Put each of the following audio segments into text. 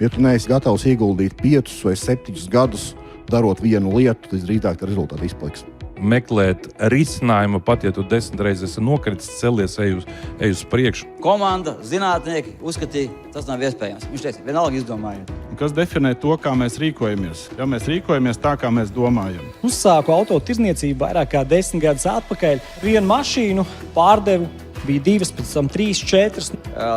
Ja tu neesi gatavs ieguldīt 5 vai 7 gadus, darot vienu lietu, tad drīzāk tā rezultāti izpaliks. Meklēt risinājumu, pat ja tu 10 reizes esi nokritis, celies, ej uz priekšu. Komanda, zinātnieki uzskatīja, tas nav iespējams. Viņš teica, vienalga izdomājiet. Kas definē to, kā mēs rīkojamies? Ja mēs rīkojamies tā, kā mēs domājam. Uzsāku autotirdzniecību vairāk kā 10 gadus atpakaļ. Vienu mašīnu pārdevu, bija 2, pēc tam 3, 4.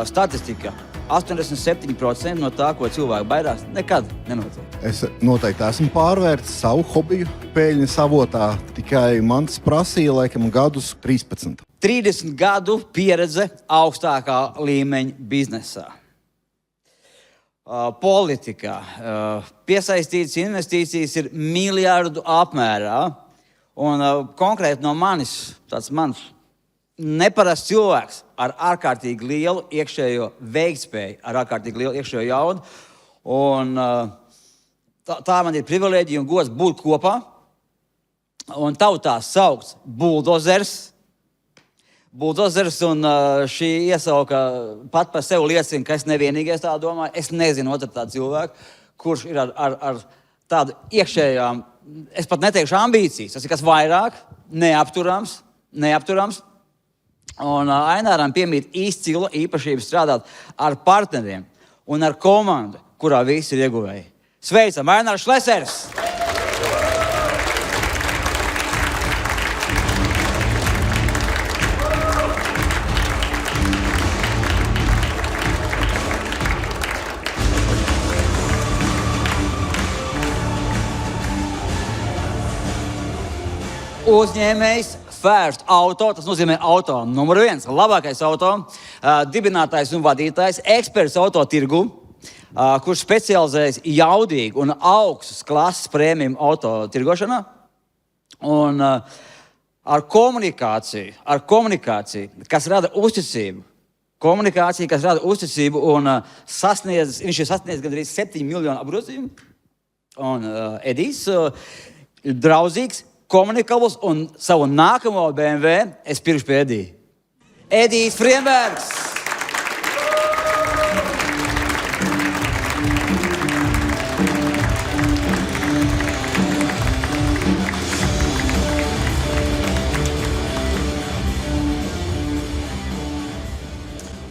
Statistika. 87% no tā, ko cilvēki baidās, nekad nenotiek. Es noteikti esmu pārvērtis savu hobiju peļņas avotā, tikai man tas prasīja laikam gadus 13. 30 gadu pieredze augstākā līmeņa biznesā. Politikā. Piesaistītas investīcijas ir miljardu apmērā. Un konkrēti no manis, tāds mans neparasts cilvēks ar ārkārtīgi lielu iekšējo veiktspēju, ar ārkārtīgi lielu iekšējo jaudu. Un tā man ir privilēģija un gods būt kopā. Un tautā saukts buldozers. Buldozers, un šī iesauka pat par sevi liecina, ka es nevienīgais tā domāju. Es nezinu otru tādu cilvēku, kurš ir ar tādu iekšējām, es pat neteikšu ambīcijas, tas ir kas vairāk, neapturams. Un Aināram piemīt izcila īpašība strādāt ar partneriem un ar komandu, kurā visi ir ieguvēji. Sveicam, Ainārs Šlesers! Uzņēmējs First Auto, tas nozīmē auto numur 1, labākais auto, dibinātājs un vadītājs, eksperts auto tirgu, kurš specializējas jaudīgu un augstas klases prēmiju auto tirgošanā. Un ar komunikāciju, kas rada uzticību. Komunikācija, kas rada uzticību un viņš ir sasniedzis gandrīz 7 miljonu apgrozījumu. Un Edijs ir draudzīgs, komunikabls, un savu nākamo BMW es pirkšu pie Edija. Edijs Frienbergs!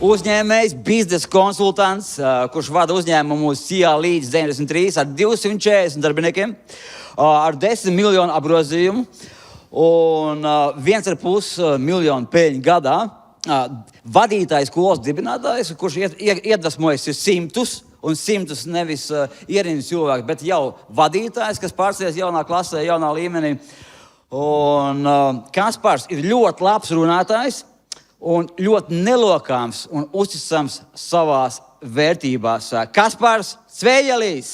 Uzņēmējs, biznesa konsultants, kurš vada uzņēmumu CIA līdz 93 ar 240 darbiniekiem, ar 10 miljonu apgrozījumu un 1,5 miljonu peļņu gadā. Vadītājs, skolas dibinātājs, kurš iedvesmojas simtus, un simtus nevis ierindus cilvēku, bet jau vadītājs, kas pārcēlies jaunā klasē, jaunā līmenī. Un Kaspars ir ļoti labs runātājs un ļoti nelokāms un uzticams savās vērtībās. Kaspars Cveļelīs!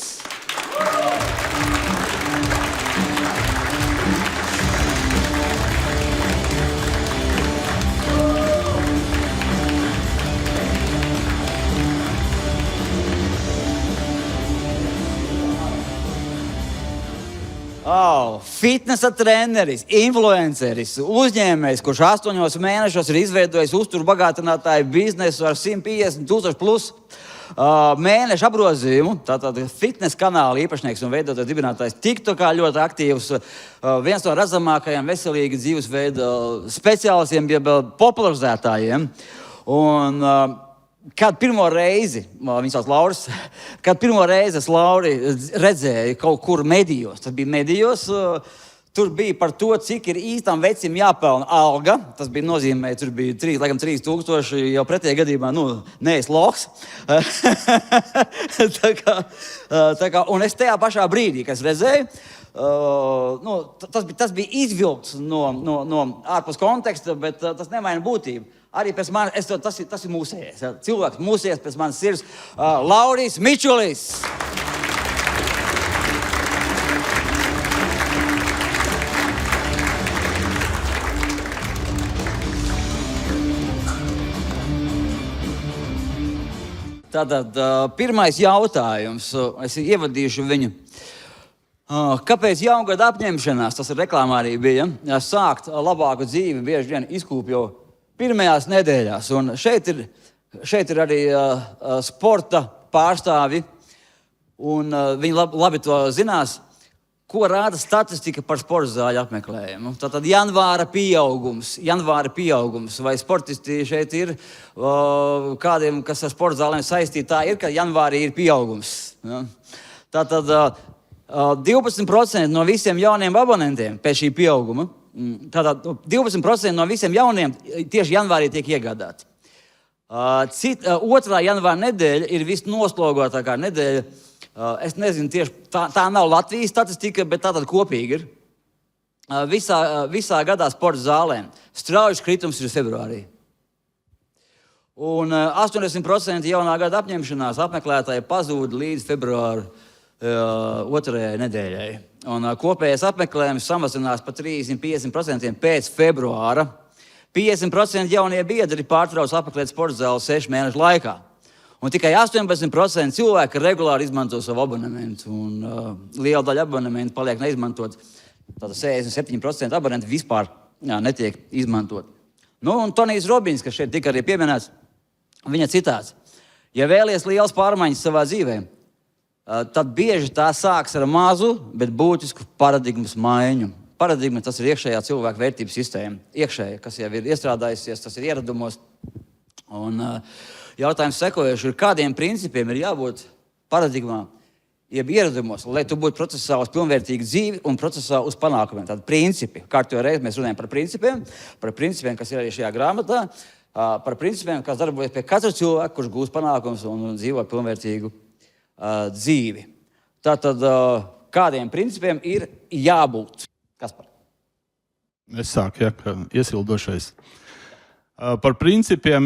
Fitnesa treneris, influenceris, uzņēmējs, kurš 8 mēnešos ir izveidojis uzturbagātinātāju biznesu ar 150,000 plus mēnešu apgrozījumu. Tātad fitnesa kanāla īpašnieks un veidotājs dibinātājs TikTokā ļoti aktīvs. Viens no redzamākajiem veselīga dzīvesveida speciālistiem, jeb popularizētājiem. Un kad pirmo reizi, viņš sauc Lauris, kad pirmo reizi es Lauri redzēju kaut kur medijos, tas bija medijos, tur bija par to, cik ir īstam vecim jāpelna alga. Tas bija nozīmē, tur bija 3,000, jau pretējā gadījumā, neesi loks. tā kā, un es tajā pašā brīdī, kas redzēju, tas bija izvilkts no ārpus konteksta, bet tas nemaina būtību. Arī pēc manis, tas ir mūsējais. Cilvēks mūsējais pēc manis sirds. Lauris Mičulis. Tātad pirmais jautājums. Es ievadīšu viņu. Kāpēc jaungada apņemšanās, tas reklāmā arī bija, sākt labāku dzīvi bieži vien izkūp jau pirmajās nedēļās. Un šeit ir arī sporta pārstāvi, Un viņi labi to zinās, ko rāda statistika par sporta zāļu apmeklējumu. Tātad janvāra pieaugums. Vai sportisti šeit ir kādiem, kas ar sporta zālēm saistīti, tā ir, ka janvārī ir pieaugums. Ja? Tātad 12% no visiem jauniem abonentiem pēc šī pieauguma, tātad 12% no visiem jauniem tieši janvārī tiek iegādāti. Otrā janvāra nedēļa ir visnoslogotākā nedēļa. Es nezinu, tieši tā nav Latvijas statistika, bet tā tad kopīgi ir. Visā gadā sporta zālēm strauji kritums ir februārī. Un 80% jaunā gada apņemšanās apmeklētāji pazūd līdz februāra otrajai nedēļai. Un kopējais apmeklējums samazinās par 30–50% pēc februāra. 50% jaunie biedri pārtrauc apmeklēt sporta zāli 6 mēnešu laikā. Un tikai 18% cilvēki regulāri izmanto savu abonementu. Un liela daļa abonementu paliek neizmantot. Tātad 67% abonenti vispār netiek izmantot. Nu, un Tonijs Robins, kas šeit tika arī pieminēts, viņa citāts. Ja vēlies lielas pārmaiņas savā dzīvē, tad bieži tā sāks ar mazu, bet būtisku paradigmas maiņu. Paradigma tas ir iekšējā cilvēka vērtības sistēma. Iekšēja, kas jau ir iestrādājusies, tas ir ieradumos. Un jautājums sekojuši ir, kādiem principiem ir jābūt paradigmā, jeb ieradumos, lai tu būtu procesā uz pilnvērtīgu dzīvi un procesā uz panākumiem. Tātad principi. Kārtējo reizi mēs runājam par principiem, kas ir arī šajā grāmatā, par principiem, kas darbojas pie katra cilvēka, kurš gūst panākums un dzīvo pilnvērtīgu dzīvi. Tātad, kādiem principiem ir jābūt? Kaspar? Es sāku, iesildošais. Par principiem,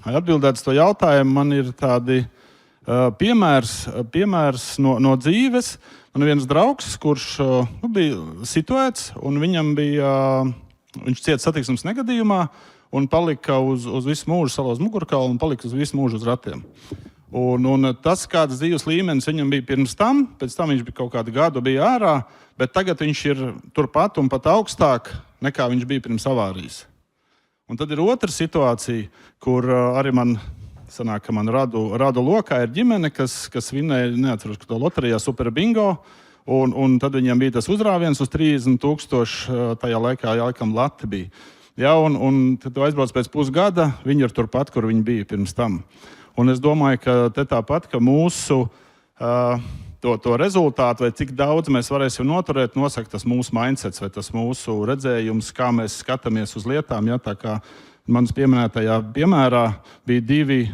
atbildēt uz to jautājumu, man ir tādi piemērs no dzīves. Man ir viens draugs, kurš bija situēts, un viņš cieta satiksmes negadījumā un palika uz visu mūžu salauz mugurkaulu un palika uz visu mūžu uz ratiem. Un tas, kāds dzīves līmenis viņam bija pirms tam, pēc tam viņš bija kaut kādu gadu bija ārā, bet tagad viņš ir turpat un pat augstāk nekā viņš bija pirms avārijas. Un tad ir otra situācija, kur arī man sanāk, ka man radu lokā ir ģimene, kas vinēja, neatceros, to loterijā Super Bingo, un tad viņam bija tas uzrāviens uz 30,000, tajā laikā laikam lati bija. Ja, un tad tu aizbrauc pēc pusgada, viņi ir turpat, kur viņi bija pirms tam. Un es domāju, ka te tāpat, ka mūsu to rezultātu, vai cik daudz mēs varēsim noturēt, nosaka tas mūsu mindsets, vai tas mūsu redzējums, kā mēs skatāmies uz lietām. Ja, tā kā manas pieminētajā piemērā bija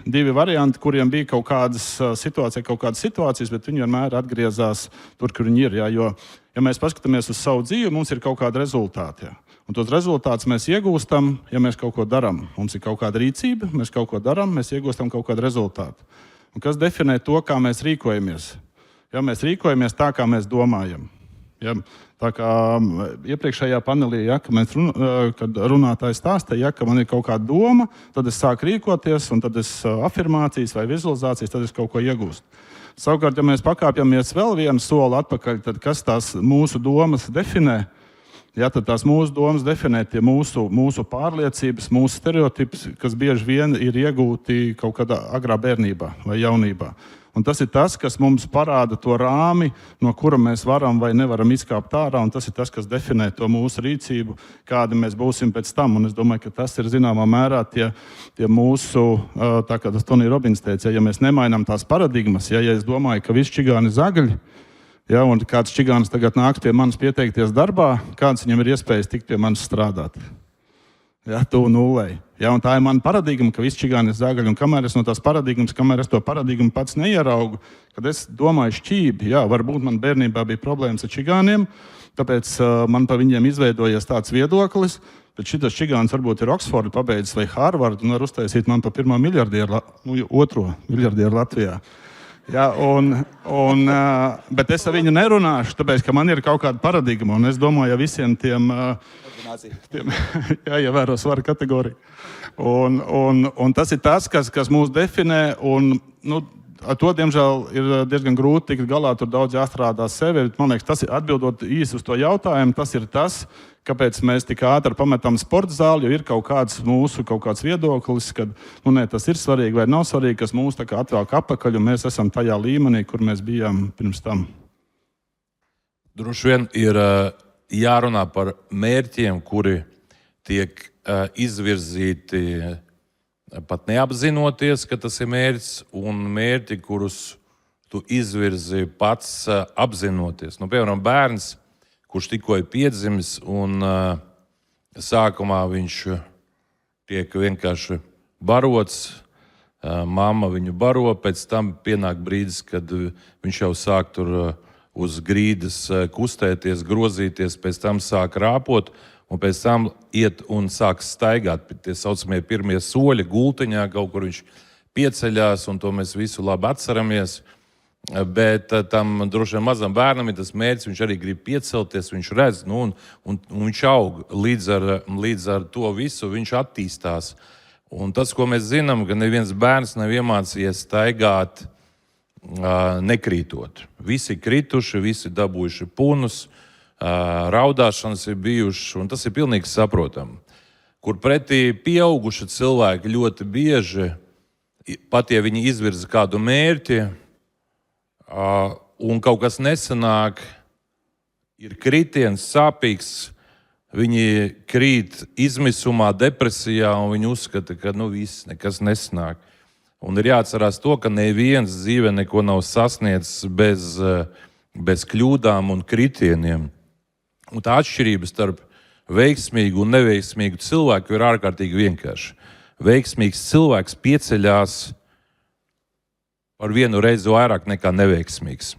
divi varianti, kuriem bija kaut kādas situācijas, bet viņi vienmēr atgriezās tur, kur viņi ir. Ja, jo, ja mēs paskatāmies uz savu dzīvi, mums ir kaut kādi rezultāti. Ja. Un tos rezultātus mēs iegūstam, ja mēs kaut ko darām. Mums ir kaut kāda rīcība, mēs kaut ko darām, mēs iegūstam kaut kādu rezultātu. Un kas definē to, kā mēs rīkojamies? Ja mēs rīkojamies tā, kā mēs domājam. Ja, tā kā iepriekšējā panelī, ja, kad runātājs stāstīja, ja, ka man ir kaut kāda doma, tad es sāku rīkoties, un tad es afirmācijas vai vizualizācijas, tad es kaut ko iegūstu. Savukārt, ja mēs pakāpjamies vēl vienu soli atpakaļ, tad kas tās mūsu domas definē? Ja, tad tās mūsu domas definē tie mūsu pārliecības, mūsu stereotipus, kas bieži vien ir iegūti kaut kādā agrā bērnībā vai jaunībā. Un tas ir tas, kas mums parāda to rāmi, no kura mēs varam vai nevaram izkāpt ārā, un tas ir tas, kas definē to mūsu rīcību, kādi mēs būsim pēc tam. Un es domāju, ka tas ir zināmā mērā tie mūsu, tā kā tas Tonijs Robins teica, ja mēs nemainām tās paradigmas, ja es domāju, ka visi čigāni zagaļi, ja, un kāds čigāns tagad nāks pie manis pieteikties darbā, kāds viņam ir iespējas tikt pie manis strādāt. Ja, tu nulēji. Ja, un tā ir mana paradigma, ka visi čigāni ir zagaļi. Un kamēr es no tās paradigmas, kamēr es to paradigmu pats neieraugu, kad es domāju šķībi, jā, varbūt man bērnībā bija problēmas ar čigāniem, tāpēc man pa viņiem izveidojies tāds viedoklis, bet šitas čigāns varbūt ir Oksfordu pabeidzis vai Harvardu un var uztaisīt man pa otro miljardieru Latvijā. Ja, bet es ar viņu nerunāšu, tāpēc, ka man ir kaut kāda paradigma, un es domāju, ja visiem tiem jāievēro svara kategorija. Un tas ir tas, kas mūs definē, un ar to, diemžēl, ir diezgan grūti tikt galā, tur daudz jāstrādā sevi. Man liekas, tas ir atbildot īsi uz to jautājumu, tas ir tas, kāpēc mēs tik ātri pametam sporta zāli, jo ir kaut kāds viedoklis, ka tas ir svarīgi vai nav svarīgi, kas mūs tā kā atvelk apakaļ, un mēs esam tajā līmenī, kur mēs bijām pirms tam. Droši vien ir jārunā par mērķiem, kuri tiek izvirzīti pat neapzinoties, ka tas ir mērķis, un mērķi, kurus tu izvirzi pats apzinoties. Piemēram, bērns, kurš tikko ir piedzimis, un sākumā viņš tiek vienkārši barots, mamma viņu baro, pēc tam pienāk brīdis, kad viņš jau sāk tur uz grīdas kustēties, grozīties, pēc tam sāk rāpot, un pēc tam iet un sāk staigāt. Tie saucamie pirmie soļi gultiņā, kaut kur viņš pieceļās, un to mēs visu labi atceramies. Bet tam droši vien mazam bērnam ir tas mērķis, viņš arī grib piecelties, viņš redz, un viņš aug līdz ar to visu, viņš attīstās. Un tas, ko mēs zinām, ka neviens bērns nav iemācījies staigāt nekrītot. Visi krituši, visi dabūjuši punus, raudāšanas ir bijušas, un tas ir pilnīgi saprotami. Kur pretī pieauguši cilvēki ļoti bieži, pat ja viņi izvirza kādu mērķi, un kaut kas nesanāk, ir kritiens, sāpīgs, viņi krīt izmisumā, depresijā, un viņi uzskata, ka viss, nekas nesanāk. Un ir jāatcerās to, ka neviens dzīvē neko nav sasniedzis bez kļūdām un kritieniem. Un tā atšķirība starp veiksmīgu un neveiksmīgu cilvēku ir ārkārtīgi vienkārša. Veiksmīgs cilvēks pieceļās par vienu reizi vairāk nekā neveiksmīgs.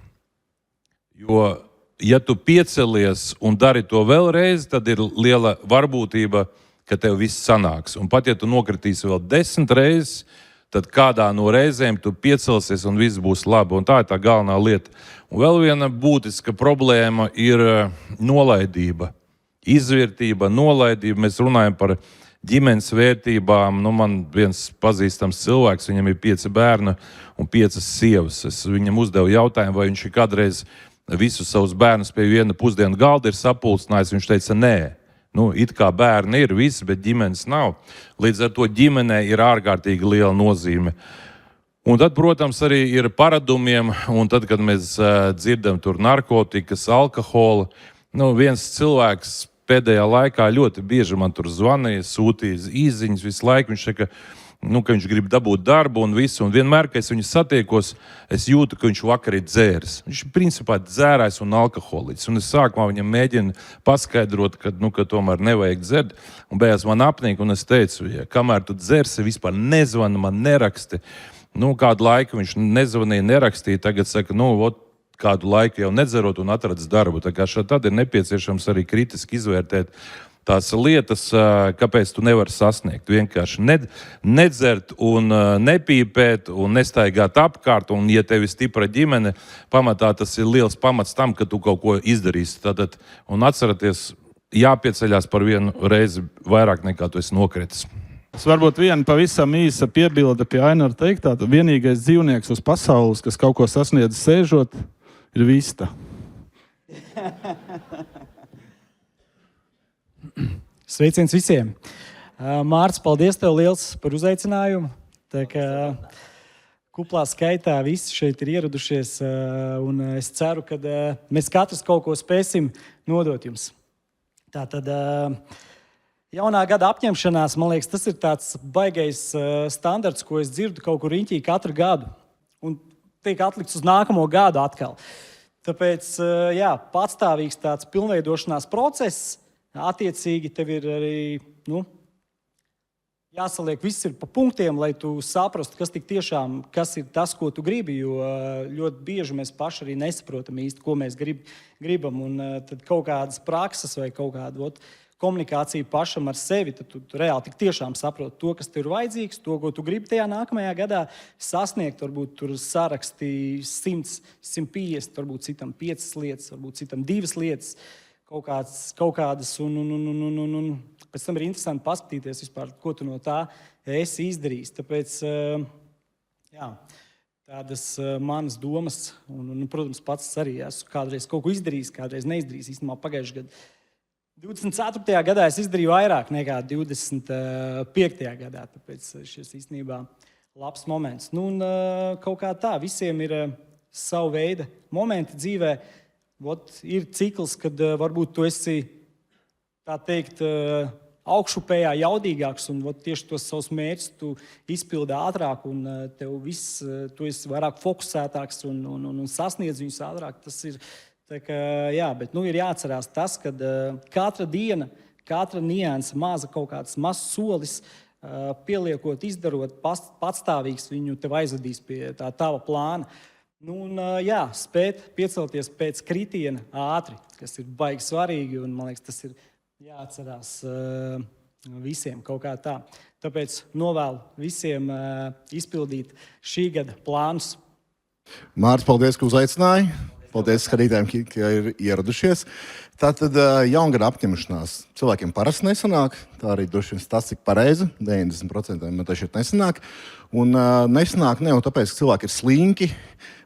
Jo, ja tu piecelies un dari to vēlreiz, tad ir liela varbūtība, ka tev viss sanāks. Un pat ja tu nokritīsi vēl 10 reizes, tad kādā no reizēm tu piecelsies un viss būs labi. Un tā ir tā galvenā lieta. Un vēl viena būtiska problēma ir nolaidība. Izvērtība, nolaidība. Mēs runājam par ģimenes vērtībām. Man viens pazīstams cilvēks, viņam ir 5 bērni un 5 sievas. Es viņam uzdevu jautājumu, vai viņš ir kādreiz visus savus bērnus pie viena pusdienu galda ir sapulcinājis. Viņš teica, nē. It kā bērni ir visi, bet ģimenes nav. Līdz ar to ģimenei ir ārkārtīgi liela nozīme. Un tad, protams, arī ir paradumiem, un tad, kad mēs dzirdam tur narkotikas, alkoholu, viens cilvēks pēdējā laikā ļoti bieži man tur zvanīja, sūtīja īziņas visu laiku. Viņš saka, ka viņš grib dabūt darbu un visu. Un vienmēr, kad es viņu satiekos, es jūtu, ka viņš vakar ir dzēris. Viņš ir principā dzērājs un alkoholiķis. Un es sākumā viņam mēģinu paskaidrot, ka tomēr nevajag dzert. Un beigās man apnīk, un es teicu, ja kamēr tu dzersi, vispār nezvani, man neraksti. Kādu laiku viņš nezvanīja, nerakstīja. Tagad saka, kādu laiku jau nedzerot un atradis darbu. Tā kā tad ir nepieciešams arī kritiski izvērtēt tās lietas, kāpēc tu nevari sasniegt. Vienkārši nedzert un nepīpēt un nestaigāt apkārt. Un, ja tev ir stipra ģimene, pamatā tas ir liels pamats tam, ka tu kaut ko izdarīsi. Un atcerieties, jāpieceļās par vienu reizi vairāk nekā tu esi nokritis. Tas varbūt viena pavisam īsa piebilde pie Ainara teiktā. Vienīgais dzīvnieks uz pasaules, kas kaut ko sasniedz sēžot, ir vista. Sveiciens visiem! Mārcis, paldies tev liels par uzaicinājumu. Tā kā kuplā skaitā visi šeit ir ieradušies, un es ceru, ka mēs katrs kaut ko spēsim nodot jums. Tātad jaunā gada apņemšanās, man liekas, tas ir tāds baigais standarts, ko es dzirdu kaut kur riņķī katru gadu, un tiek atlikts uz nākamo gadu atkal. Tāpēc, patstāvīgs tāds pilnveidošanās process. Attiecīgi, tev ir arī jāsaliek viss ir pa punktiem, lai tu saprastu, kas ir tas, ko tu gribi. Jo ļoti bieži mēs paši arī nesaprotam īsti, ko mēs gribam. Un tad kaut kādas prakses vai kaut kāda komunikācija pašam ar sevi, tad tu reāli tik tiešām saproti to, kas tev ir vajadzīgs, to, ko tu gribi tajā nākamajā gadā sasniegt. Varbūt tur sarakstī 100, 150, varbūt citam 5 lietas, varbūt citam 2 lietas. Kaut kādas, un pēc tam ir interesanti paskatīties vispār, ko tu no tā esi izdarījis. Tāpēc, tādas manas domas, un protams, pats arī esmu kādreiz kaut ko izdarījis, kādreiz neizdarījis. Īstenībā pagājušajā gadā 24. gadā es izdarīju vairāk nekā 25. gadā. Tāpēc šis īstenībā labs moments. Nu, un, kaut kā tā, visiem ir savu veidu momenti dzīvē. Ir cikls, kad varbūt tu esi, tā teikt, augšupējā jaudīgāks, un tieši tos savus mērķus tu izpildi ātrāk, un tev viss, tu esi vairāk fokusētāks un sasniedz viņus ātrāk. Tas ir, tā kā, jā, bet ir jāatcerās tas, ka katra diena, katra nianse, maza kaut kāds mazs solis, pieliekot, izdarot, patstāvīgs, viņu tev aizvedīs pie tā tava plāna. Jā, spēt piecelties pēc kritiena ātri, kas ir baigi svarīgi, un man liekas, tas ir jāatcerās visiem kaut kā tā. Tāpēc novēlu visiem izpildīt šī gada plānus. Mārcis, paldies, ka uzaicināji. Paldies skatītājiem, ka ir ieradušies. Tātad jaungada apņemšanās cilvēkiem parasti nesanāk. Tā arī droši vien tas, cik pareizi. 90% man tas šeit nesanāk. Un nesanāk ne jau tāpēc, ka cilvēki ir slinki,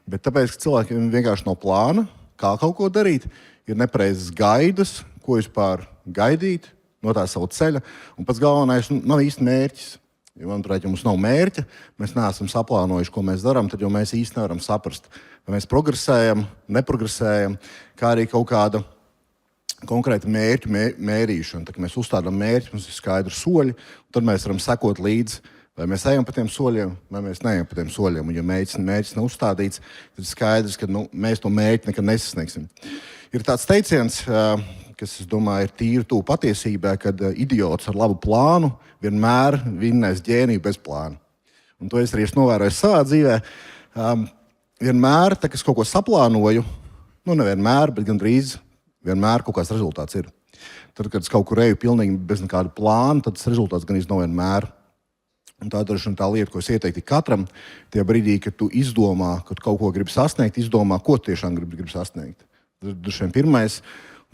bet tāpēc, ka cilvēkiem vienkārši nav plāna, kā kaut ko darīt. Ir nepareizas gaidas, ko vispār gaidīt no tā savu ceļa. Un pats galvenais nav īsti mērķis. Jo, manuprāt, ja mums nav mērķa, mēs neesam saplānojuši, ko mēs darām, tad jau mēs īsti nevaram saprast, vai mēs progresējam, neprogresējam, kā arī kaut kāda konkrēta mērķu mērīšana. Tad, kad mēs uzstādām mērķi, mums ir skaidri soļi, un tad mēs varam sekot līdzi, vai mēs ejam pa tiem soļiem, vai mēs neejam pa tiem soļiem. Un, ja mērķis nav uzstādīts, tad ir skaidrs, ka mēs to mērķi nekad nesasniegsim. Ir tāds teiciens, kas, es domāju, ir tīri tuvu patiesībai, kad idiots ar labu plānu vienmēr vinnēs ģēniju bez plāna. Un to es arī esmu novērojis savā dzīvē. Vienmēr, kad es kaut ko saplānoju, nevienmēr, bet gandrīz vienmēr kaut kāds rezultāts ir. Tad, kad es kaut kur eju pilnīgi bez nekāda plāna, tad tas rezultāts gan nav vienmēr. Un tā ir tā lieta, ko es ieteiktu katram, tie brīdī, kad tu izdomā, kad kaut ko gribi sasniegt, izdomā, ko tiešām gribi sasniegt. Tas ir pirmais.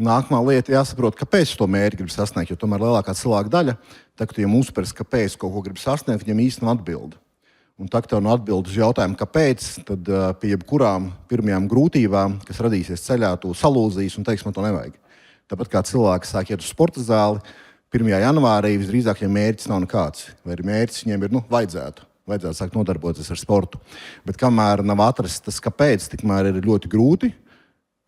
Nākamā lieta jāsaprot, kāpēc to mērķi grib sasniegt, jo tomēr lielākā cilvēka daļa, tā, kad viņiem uzspērs, kāpēc kaut ko grib sasniegt, viņiem īsti nav atbildi. Un tā, ka tev nav atbildi uz jautājumu, kāpēc, tad pie jebkurām pirmajām grūtībām, kas radīsies ceļā, tu salūzīs un teiks, man to nevajag. Tāpat kā cilvēki sāk iet uz sporta zāli, 1. janvārī visdrīzāk, ja mērķis nav nekāds, vai arī mērķis viņiem ir, vajadzētu sākt nodarboties ar sportu. Bet kamēr nav atrasts tas, kāpēc, tikmēr ir ļoti grūti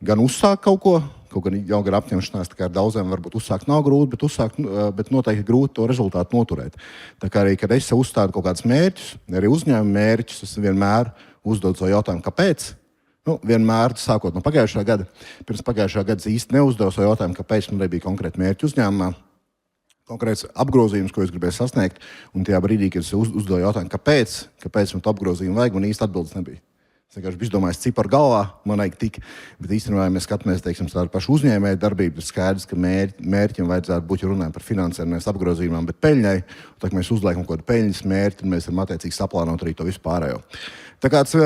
gan uzsākt kaut ko, kaut gan jau gar apņemšanās, tā kā ar daudziem varbūt uzsākt nav grūti, bet noteikti grūti to rezultātu noturēt. Tā kā arī, kad es sev uzstādu kaut kādus mērķus, arī uzņēmumu mērķus, es vienmēr uzdodu savu jautājumu, kāpēc. Vienmēr, sākot no pagājušā gada, pirms pagājušā gada īsti neuzdevu savu jautājumu, kāpēc man bija konkrēti mērķi uzņēmumā, konkrēts apgrozījums, ko es gribēju sasniegt, un tajā brīdī, kad es uzdevu jautājumu, kāpēc man to apgrozījumu vajag, man īsti atbildes nebija. Es vienkārši biju domājis, ciparu galvā, man vajag tik, bet īstenībā, ja mēs skatāmies, teiksim, tādu pašu uzņēmēju darbību, ir skaidrs, ka mērķim vajadzētu būt, ja runājam par finansēm, nevis apgrozījumam, bet peļņai. Un tā, ka mēs uzliekam kaut kādu peļņas mērķi, tad mēs varam attiecīgi saplānot arī to vispārējo. Tā kāds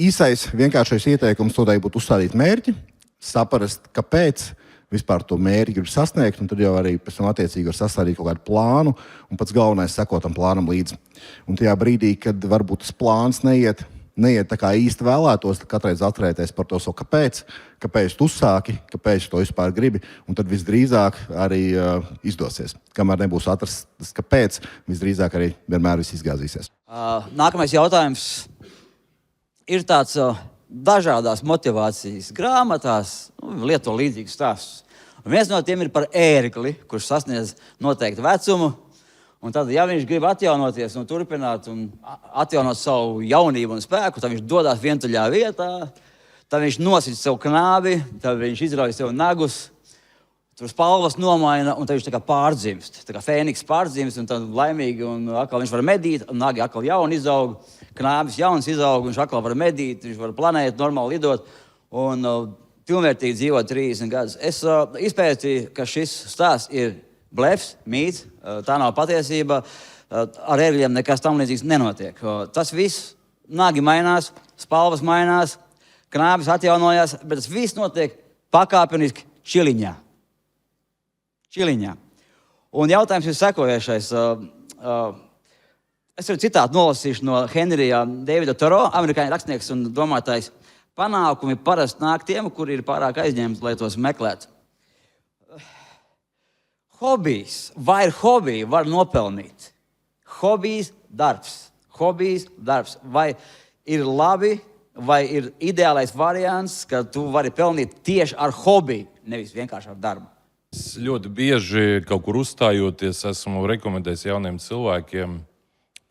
īsais, vienkāršais ieteikums tādai būtu uzstādīt mērķi, saprast, kāpēc vispār to mērķi grib sasniegt, un tad jau arī pēc tam attiecīgi var sastādīt kaut kādu plānu, un pats galvenais sekot tam plānam līdzi. Un tajā brīdī, kad varbūt tas plāns neiet tā kā īsti vēlētos, tad katreiz atcerēties par to savu kāpēc tu uzsāki, kāpēc tu to vispār gribi, un tad visdrīzāk arī izdosies. Kamēr nebūs atrasts tas kāpēc, visdrīzāk arī vienmēr viss izgāzīsies. Nākamais jautājums ir tāds dažādās motivācijas grāmatās, lieto līdzīgus stāstus. Un viens no tiem ir par ērgli, kurš sasniedz noteiktu vecumu. Un tad, ja viņš grib atjaunoties un turpināt un atjaunot savu jaunību un spēku, tad viņš dodas vientuļā vietā, tad viņš nosit sev knābi, tad viņš izrauj sev nagus, tur spalvas nomaina, un tad viņš tā kā pārdzimst. Tā kā fēniks pārdzimst, un tad laimīgi, un atkal viņš var medīt, un nagi atkal jauni izaug, knābis jauns izaug, viņš atkal var medīt, viņš var planēt, normāli lidot, un pilnvērtīgi dzīvot 30 gadus. Es izpētīju, ka šis stāsts ir blefs, mīts, tā nav patiesība, ar ērgļiem nekas tam līdzīgs nenotiek. Tas viss, nagi mainās, spalvas mainās, knābis atjaunojās, bet tas viss notiek pakāpeniski čiliņā. Un jautājums ir sekojošais. Es arī citātu nolasīšu no Henrija Davida Toro, amerikāņu rakstnieks un domātājs. Panākumi parasti nāk tiem, kuri ir pārāk aizņemti, lai tos meklētu. hobijs vai ir hobija, var nopelnīt. Hobijs, darbs. Hobijs, darbs. Vai ir labi, vai ir ideālais variants, ka tu vari pelnīt tieši ar hobiju, nevis vienkārši ar darbu? Es ļoti bieži kaut kur uzstājoties, esmu rekomendējis jauniem cilvēkiem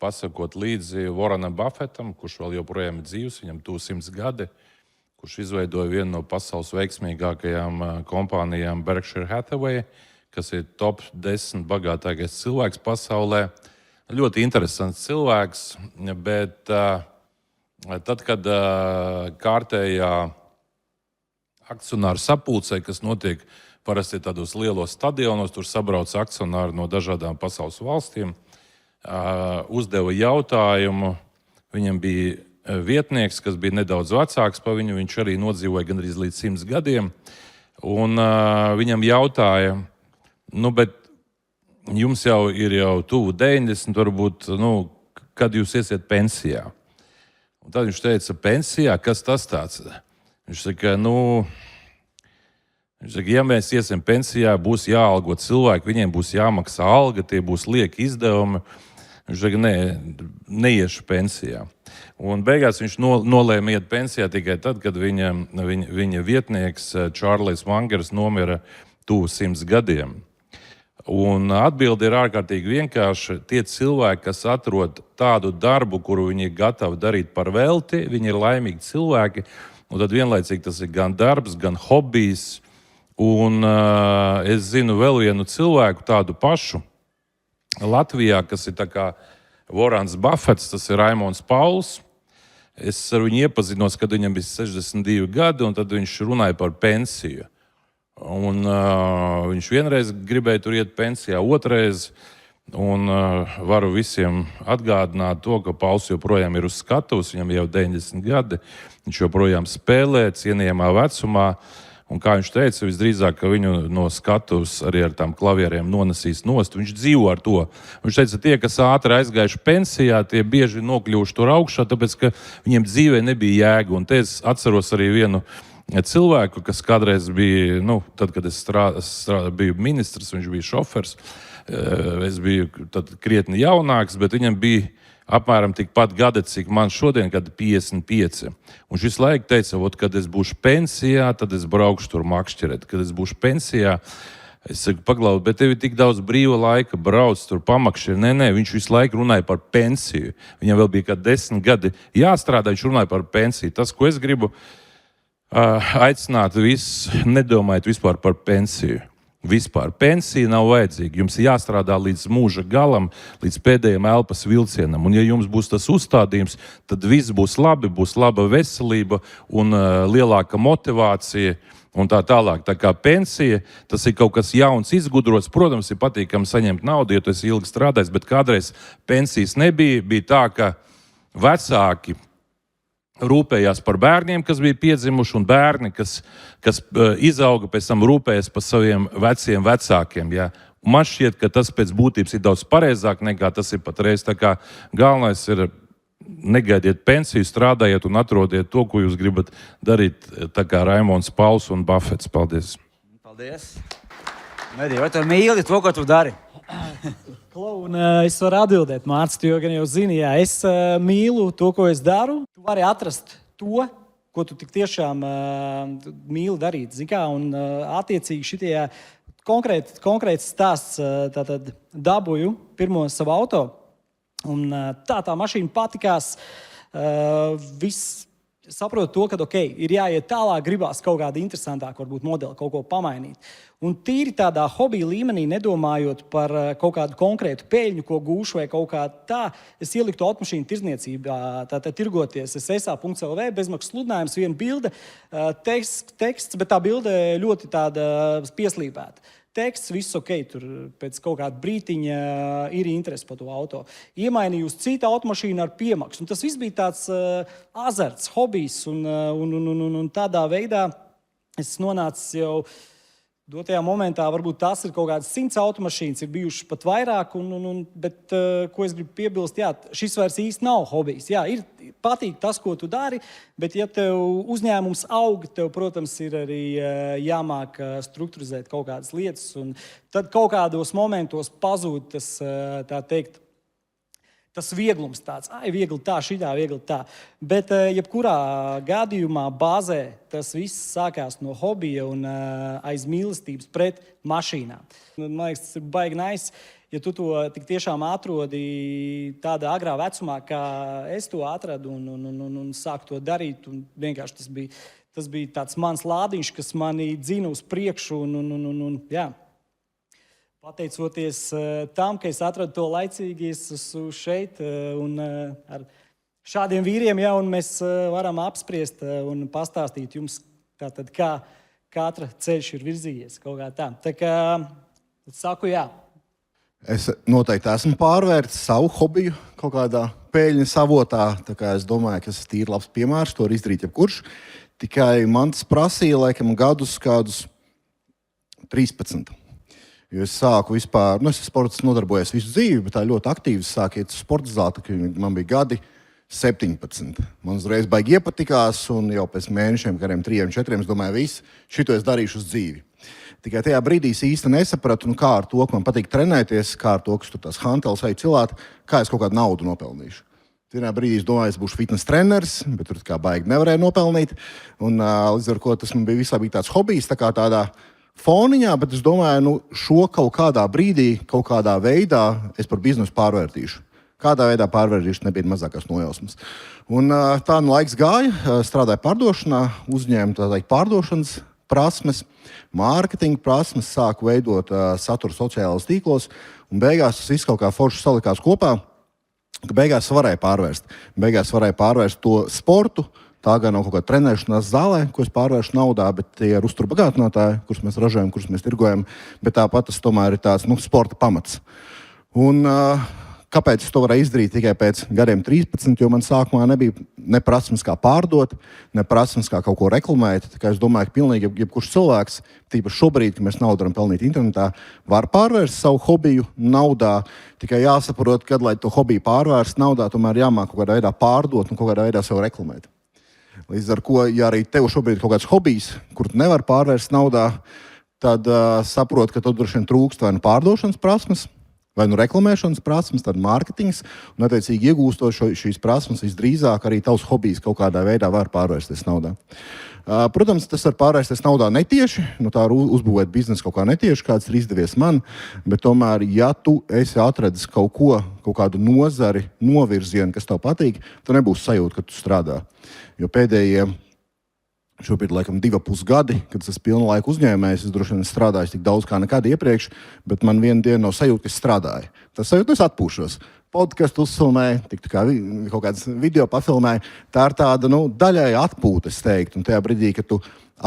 pasakot līdzi Warrenam Buffetam, kurš vēl joprojām ir dzīvs, viņam 100 gadi, kurš izveidoja vienu no pasaules veiksmīgākajām kompānijām Berkshire Hathaway, kas ir top 10 bagātākais cilvēks pasaulē. Ļoti interesants cilvēks, bet tad, kad kārtējā akcionāru sapulcē, kas notiek parasti tādos lielos stadionos, tur sabrauc akcionāri no dažādām pasaules valstīm, uzdeva jautājumu. Viņam bija vietnieks, kas bija nedaudz vecāks par viņu, viņš arī nodzīvoja gandrīz līdz 100 gadiem, un viņam jautāja, bet jums jau ir tuvu 90, varbūt, kad jūs iesiet pensijā? Un tad viņš teica, pensijā, kas tas tāds? Viņš saka, ja mēs iesim pensijā, būs jāalgo cilvēki, viņiem būs jāmaksā alga, tie būs lieki izdevumi. Viņš saka, neiešu pensijā. Un beigās viņš nolēma iet pensijā tikai tad, kad viņa vietnieks Čārlis Mangers nomira tuvu 100 gadiem. Un atbilde ir ārkārtīgi vienkārša. Tie cilvēki, kas atrod tādu darbu, kuru viņi ir gatavi darīt par velti, viņi ir laimīgi cilvēki. Un tad vienlaicīgi tas ir gan darbs, gan hobijs. Un es zinu vēl vienu cilvēku tādu pašu Latvijā, kas ir tā kā Warrens Buffets, tas ir Raimons Pauls. Es ar viņu iepazinos, kad viņam bija 62 gadi, un tad viņš runāja par pensiju. Un viņš vienreiz gribēja tur iet pensijā, otrreiz, un varu visiem atgādināt to, ka Pauls joprojām ir uz skatuves, viņam jau 90 gadi, viņš joprojām spēlē cienījamā vecumā, un kā viņš teica, visdrīzāk, ka viņu no skatuves arī ar tām klavieriem nonesīs nost, viņš dzīvo ar to. Viņš teica, tie, kas ātri aizgājuši pensijā, tie bieži nokļuvuši tur augšā, tāpēc, ka viņiem dzīvē nebija jēga, un te es atceros arī vienu cilvēku, kas kādreiz bija, tad, kad es biju ministrs, viņš bija šofers, es biju tad krietni jaunāks, bet viņam bija apmēram tikpat gadi, cik man šodien, kad 55. Un šis laika teica, kad es būšu pensijā, tad es braukšu tur makšķerēt. Kad es būšu pensijā, es saku, paglau, bet tev ir tik daudz brīva laika, brauc tur pamakšķerēt. Nē, viņš visu laiku runāja par pensiju. Viņam vēl bija 10 gadi jāstrādā, viņš runāja par pensiju. Tas, ko es gribu aicināt visus, nedomājiet vispār par pensiju. Vispār pensija nav vajadzīga. Jums ir jāstrādā līdz mūža galam, līdz pēdējiem elpas vilcienam. Un ja jums būs tas uzstādījums, tad viss būs labi, būs laba veselība un lielāka motivācija un tā tālāk. Tā kā pensija, tas ir kaut kas jauns, izgudrots. Protams, ir patīkami saņemt naudu, ja tu esi ilgi strādājis, bet kādreiz pensijas nebija. Bija tā, ka vecāki rūpējās par bērniem, kas bija piedzimuši, un bērni, kas izauga, pēc tam rūpējas par saviem veciem vecākiem. Ja? Man šķiet, ka tas pēc būtības ir daudz pareizāk nekā tas ir patreiz. Tā kā galvenais ir negaidiet pensiju, strādājiet un atrodiet to, ko jūs gribat darīt, tā kā Raimons Pauls un Buffets. Paldies! Paldies! Medī, vai tu mīli to, ko tu dari? Un es varu atbildēt, Mārcis, tu gan jau zini, jā, es mīlu to, ko es daru. Tu vari atrast to, ko tu tik tiešām mīli darīt. Un attiecīgi šitie konkrēts stāsts, tātad dabūju pirmo savu auto. Un tā mašīna patikās. Viss saprotu to, ka ir jāiet tālāk, gribās kaut kādu interesantāku, varbūt modeli, kaut ko pamainīt. Un tīri tādā hobija līmenī, nedomājot par kaut kādu konkrētu peļņu, ko gūšu vai kaut kā tā, es ieliktu automašīnu tirdzniecībā, tātad tirgoties SA.lv, bezmaksas sludinājums, viena bilde, teksts, bet tā bilde ļoti tāda pieslīpēta. Teksts, viss ok, tur pēc kaut kāda brītiņa ir interesi par to auto. Iemainīju uz citu automašīnu ar piemaksu. Un tas viss bija tāds azarts, hobijs, un tādā veidā es nonācu jau Dotajā momentā varbūt tas ir kaut kādas 100 automašīnas, ir bijušas pat vairāk, bet ko es gribu piebilst, jā, šis vairs īsti nav hobijs. Jā, ir patīk tas, ko tu dari, bet ja tev uzņēmums aug, tev, protams, ir arī jāmāk strukturizēt kaut kādas lietas, un tad kaut kādos momentos pazūd tas, tā teikt, tas vieglums tāds, viegli tā, šitā, viegli tā. Bet, jebkurā gadījumā, bāzē tas viss sākās no hobija un aiz mīlestības pret mašīnām. Man liekas, tas ir baigi nice, ja tu to tik tiešām atrodi tādā agrā vecumā, kā es to atradu un sāku to darīt. Un vienkārši tas bija tāds mans lādiņš, kas mani dzina uz priekšu jā. Pateicoties tam, ka es atradu to laicīgi, es esmu šeit un ar šādiem vīriem, ja, un mēs varam apspriest un pastāstīt jums, tātad, kā katra ceļš ir virzījies kaut kā tā. Tā kā saku jā. Es noteikti esmu pārvērtis savu hobiju kaut kādā peļņas avotā, tā kā es domāju, ka tas ir tīri labs piemērs, to var izdarīt jebkurš. Tikai man tas prasīja, laikam, gadus kādus 13. Jo es sāku vispār, es sports nodarbojos visu dzīvi, bet tā ļoti aktīvi sāku iet uz sporta zāli, kad man bija gadi 17. Man uzreiz baigi iepatikās, un jau pēc mēnešiem, kādiem 3, 4, es domāju, viss, šito es darīšu uz dzīvi. Tikai tajā brīdī es īsti nesapratu, kā ar to, ka man patīk trenēties, kā ar to, ka tur tās hanteles vai cilāt, kā es kaut kādu naudu nopelnīšu. Tajā brīdī es domāju, es būšu fitness treneris, bet tur kā baigi nevarēju nopelnīt, un līdz ar ko tas man bija visā bija tāds hobijs, tā kā tādā foniņā, bet es domāju, šo kaut kādā brīdī, kaut kādā veidā es par biznesu pārvērtīšu. Kādā veidā pārvērtīšu, nebija mazākās nojausmas. Un tā laiks gāja, strādāju pārdošanā, uzņēmu tādai pārdošanas prasmes, mārketinga prasmes, sāku veidot saturu sociālajos tīklos, un beigās tas viss kaut kā forši salikās kopā, ka beigās varēja pārvērst to sportu. Tā gan nav kaut kāda trenēšanās zālē, ko es pārvēršu naudā, bet tie ir uzturbagātinātāji, kurus mēs ražojam, kurus mēs tirgojam. Bet tāpat tas tomēr ir tāds sporta pamats. Un kāpēc es to varēju izdarīt tikai pēc gadiem 13? Jo man sākumā nebija ne prasmes, kā pārdot, ne prasmes, kā kaut ko reklamēt. Tā kā es domāju, ka pilnīgi jebkurš cilvēks, tīpaši šobrīd, kad mēs naudu varam pelnīt internetā, var pārvērst savu hobiju naudā. Tikai jāsaprot, kad, lai to hobiju pārvērst naudā, tomēr jāmāk kaut kādā veidā pārdot un kaut kādā veidā sev reklamēt. Līdz ar to, ja arī tev šobrīd ir kaut kāds hobijs, kur tu nevari pārvērst naudā, tad saproti, ka tev droši vien trūkst vai nu pārdošanas prasmes, vai nu reklamēšanas prasmes, tad mārketings, un attiecīgi iegūstot šīs prasmes, visdrīzāk arī tavs hobijs kaut kādā veidā var pārvērsties naudā. Protams, tas var pārvērsties naudā netieši, tā var uzbūvēt biznesu kaut kā netieši, kāds ir izdevies man, bet tomēr, ja tu esi atradis kaut kādu nozari, novirzienu, kas tev patīk, tu nebūs sajūta, ka tu strādā. Jo pēdējie šobrīd laikam 2,5 gadi, kad es esmu pilna laika uzņēmējs, es droši vien strādāju tik daudz kā nekad iepriekš, bet man vienu dienu nav sajūta, ka es strādāju. Tas sajūta, es atpūšos. Podcastu uzfilmēju, kā kaut kādas video pafilmēju. Tā ir tāda daļai atpūta, es teiktu. Un tajā brīdī, kad tu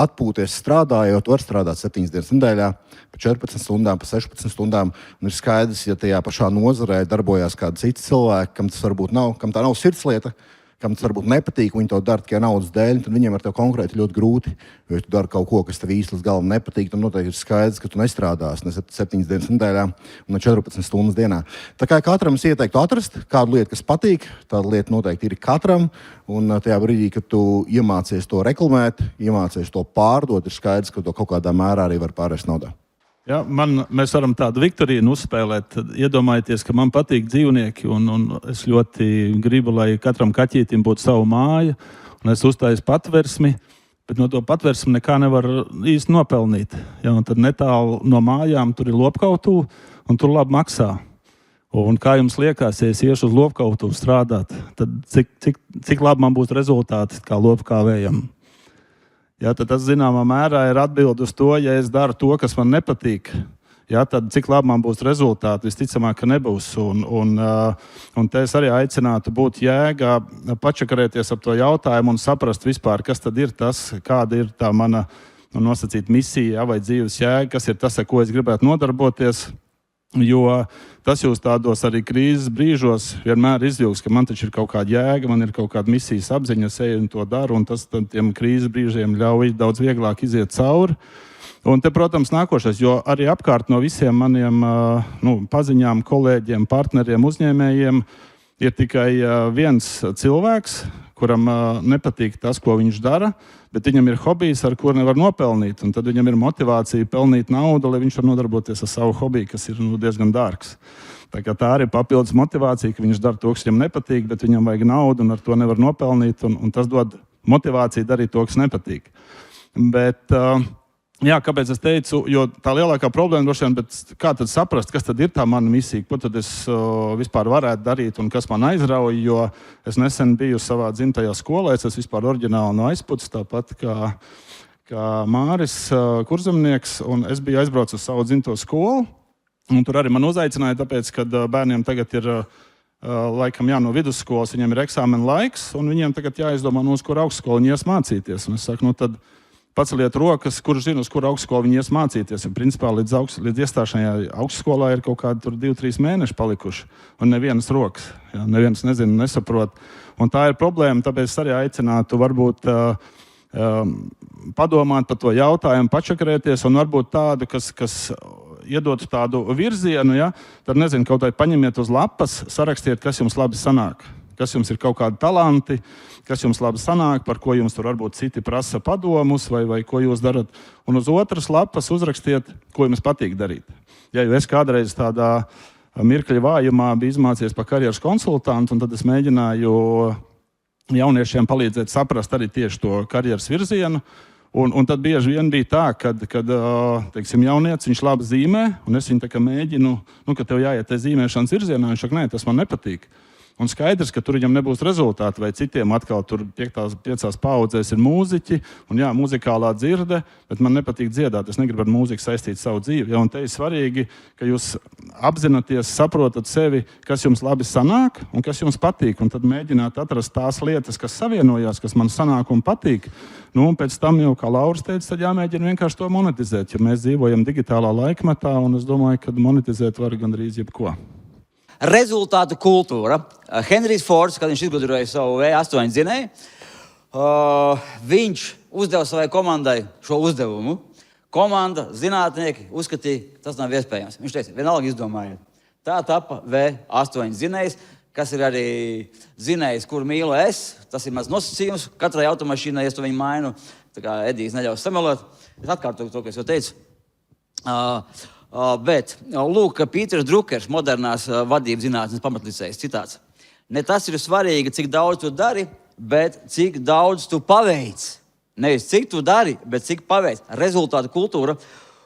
atpūties strādājot, tu vari strādāt 7 dienas nedēļā, pa 14 stundām, pa 16 stundām. Un ir skaidrs, ja tajā pašā nozarē darbojās kādi citi cilvēki, kam tas varbūt nav, kam tā nav sirdslieta, kam tas varbūt nepatīk, viņi to dara tikai naudas dēļ, tad viņiem ar tevi konkrēti ļoti grūti. Jo, ja tu dari kaut ko, kas tev īsti līdz galam nepatīk, tad noteikti ir skaidrs, ka tu nestrādāsi ne 7 dienas nedēļā un 14 stundas dienā. Tā kā katram es ieteiktu atrast kādu lietu, kas patīk, tāda lieta noteikti ir katram. Un tajā brīdī, kad tu iemācies to reklamēt, iemācies to pārdot, ir skaidrs, ka to kaut kādā mērā arī var pārvērst naudā. Ja, mēs varam tādu viktorīnu uzspēlēt. Iedomājieties, ka man patīk dzīvnieki, un es ļoti gribu, lai katram kaķītim būtu sava māja, un es uztāju patversmi, bet no to patversmi nekā nevar īsti nopelnīt. Ja, un tad netālu no mājām tur ir lopkautuve, un tur labi maksā. Un kā jums liekas, ja es iešu uz lopkautuvi strādāt, tad cik labi man būs rezultāti kā lopkāvējam? Ja, tad tas zināmā mērā ir atbilde uz to, ja es daru to, kas man nepatīk. Ja, tad cik labi man būs rezultāti, visticamāk, ka nebūs. Un te es arī aicinātu būt jēgā, pačakarēties ap to jautājumu un saprast vispār, kas tad ir tas, kāda ir tā mana nosacīta misija vai dzīves jēga, kas ir tas, ar ko es gribētu nodarboties. Jo tas jūs tādos arī krīzes brīžos vienmēr izjūgs, ka man taču ir kaut kāda jēga, man ir kaut kāda misijas apziņa, es eju un to daru, un tas tiem krīzes brīžiem ļauj daudz vieglāk iziet cauri. Un te, protams, nākošais, jo arī apkārt no visiem maniem paziņām, kolēģiem, partneriem, uzņēmējiem ir tikai viens cilvēks, kuram nepatīk tas, ko viņš dara, bet viņam ir hobijs, ar kuru nevar nopelnīt. Un tad viņam ir motivācija pelnīt naudu, lai viņš var nodarboties ar savu hobiju, kas ir diezgan dārgs. Tā arī ir papildus motivācija, ka viņš dara to, kas viņam nepatīk, bet viņam vajag naudu un ar to nevar nopelnīt. Un tas dod motivāciju darīt to, kas nepatīk. Bet, jā, kāpēc es teicu, jo tā lielākā problēma droši vien, bet kā tad saprast, kas tad ir tā mana misija, ko tad es vispār varētu darīt un kas man aizrauja, jo es nesen biju savā dzimtajā skolā, es esmu vispār oriģināli no Aizputs, tāpat kā Māris Kurzemnieks, un es biju aizbraucis uz savu dzimto skolu, un tur arī man uzaicināja, tāpēc, kad bērniem tagad ir laikam no vidusskolas, viņiem ir eksāmena laiks, un viņiem tagad jāizdomā, uz kur augstskolu viņi ies mācīties, un es saku, tad paceliet rokas, kurš zina, uz kuru augstskolu viņi ies mācīties. Un, principā, līdz iestāšanai augstskolā ir kaut kādi 2-3 mēneši palikuši. Un nevienas rokas. Jā, neviens nezina, nesaprot. Un tā ir problēma, tāpēc es arī aicinātu varbūt padomāt par to jautājumu, pačakarēties un varbūt tādu, kas iedot tādu virzienu, ja? Tad nezinu, kaut vai paņemiet uz lapas, sarakstiet, kas jums labi sanāk. Kas jums ir kaut kādi talanti, kas jums labi sanāk, par ko jums tur varbūt citi prasa padomus, vai ko jūs darat. Un uz otras lapas uzrakstiet, ko jums patīk darīt. Ja es kādreiz tādā mirkļa vājumā biju izmācījies par karjeras konsultantu, un tad es mēģināju jauniešiem palīdzēt saprast arī tieši to karjeras virzienu. Un tad bieži vien bija tā, kad teiksim, jaunietis, viņš labi zīmē, un es viņu tā kā mēģinu, ka tev jāiet zīmēšanas virzienā, viņš saka, nē, tas man nepatīk. Un skaidrs, ka tur viņam nebūs rezultāti, vai citiem atkal tur 5. paudzēs ir mūziķi, un jā, muzikālā dzirde, bet man nepatīk dziedāt, es negribu ar mūziku saistīt savu dzīvi. Ja, un te ir svarīgi, ka jūs apzināties, saprotat sevi, kas jums labi sanāk un kas jums patīk, un tad mēģināt atrast tās lietas, kas savienojās, kas man sanāk un patīk. Nu, un pēc tam jau, kā Lauris teica, tad jāmēģina vienkārši to monetizēt, jo mēs dzīvojam digitālā laikmetā, un es domāju, ka monetizēt var gandrīz jebko. Rezultātu kultūra. Henrijs Fords, kad viņš izgudroja savu V8 dzinēju, viņš uzdeva savai komandai šo uzdevumu. Komanda, zinātnieki uzskatīja, tas nav iespējams. Viņš teica, vienalga izdomājiet. Tā tapa V8 dzinējs, kas ir arī dzinējs, kuru mīlu es. Tas ir mans nosacījums. Katrai automašīnai es to viņu mainu. Tā kā Edijs neļaus samelot. Es atkārtoju to, ko es jau teicu. Bet, lūk, Pīters Drukers, modernās vadības zinātnes pamatlicējs, citāts. Ne tas ir svarīgi, cik daudz tu dari, bet cik daudz tu paveic. Nevis cik tu dari, bet cik paveic. Rezultātu kultūra.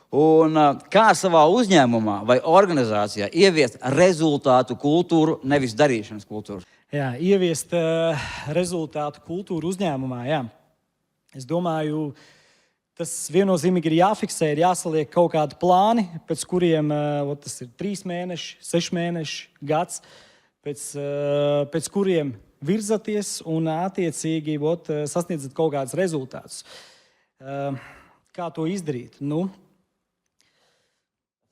Un kā savā uzņēmumā vai organizācijā ieviest rezultātu kultūru, nevis darīšanas kultūru? Jā, ieviest rezultātu kultūru uzņēmumā, jā. Es domāju, tas viennozīmīgi ir jāfiksē, ir jāsaliek kaut kādi plāni, pēc kuriem tas ir 3 mēneši, 6 mēneši, gads, pēc kuriem virzaties un attiecīgi sasniedzat kaut kādus rezultātus. Kā to izdarīt? Nu,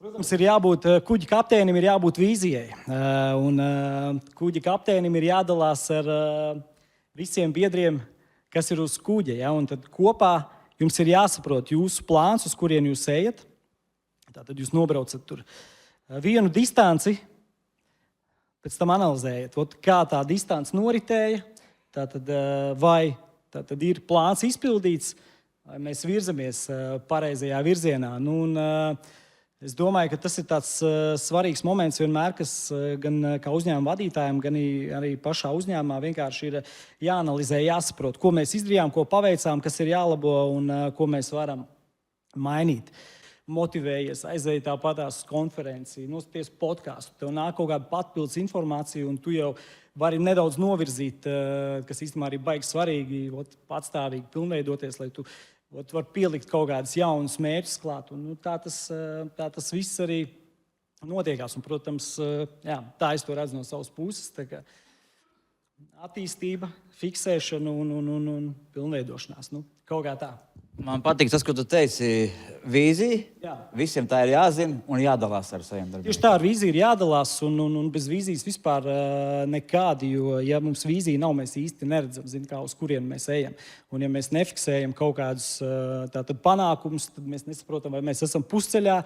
protams, ir jābūt kuģa kapteinim, ir jābūt vīzijai. Un kuģa kapteinim ir jādalās ar visiem biedriem, kas ir uz kuģa. Ja? Un tad kopā jums ir jāsaprot jūsu plāns, uz kurien jūs ejat. Tātad jūs nobraucat tur vienu distanci, pēc tam analizējat, kā tā distance noritēja, vai ir plāns izpildīts, vai mēs virzamies pareizajā virzienā. Nu, es domāju, ka tas ir tāds svarīgs moments vienmēr, kas gan kā uzņēmuma vadītājiem, gan arī pašā uzņēmumā vienkārši ir jāanalizē, jāsaprot, ko mēs izdarījām, ko paveicām, kas ir jālabo un ko mēs varam mainīt. Motivējies, aizēji tāpatās uz konferenci, noskaties podcastu, tev nāk kaut kāda papildus informācija, un tu jau vari nedaudz novirzīt, kas īstenībā arī baigi svarīgi, patstāvīgi pilnveidoties, lai tu var pielikt kaut kādus jaunus mērķus klāt. Un, tā tas viss arī notiekās. Un, protams, jā, tā es to redzu no savas puses. Attīstība, fiksēšana un pilnveidošanās. Kaut kā tā. Man patīk tas, ko tu teici, vīzija. Jā. Visiem tā ir jāzina un jādalās ar saviem darbiem. Tieši tā, ar vīziju ir jādalās, un bez vīzijas vispār nekādi. Jo, ja mums vīzija nav, mēs īsti neredzam, uz kurien mēs ejam. Un, ja mēs nefiksējam kaut kādus panākumus, tad mēs nesaprotam, vai mēs esam pusceļā,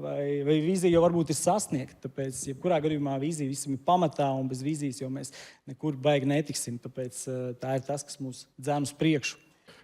vai vīzija jau varbūt ir sasniegta. Tāpēc, jebkurā gadījumā, vīzija visam ir pamatā, un bez vīzijas jau mēs nekur baigi netiksim. Tāpēc tā ir tas, kas mūs dzēn uz priekšu.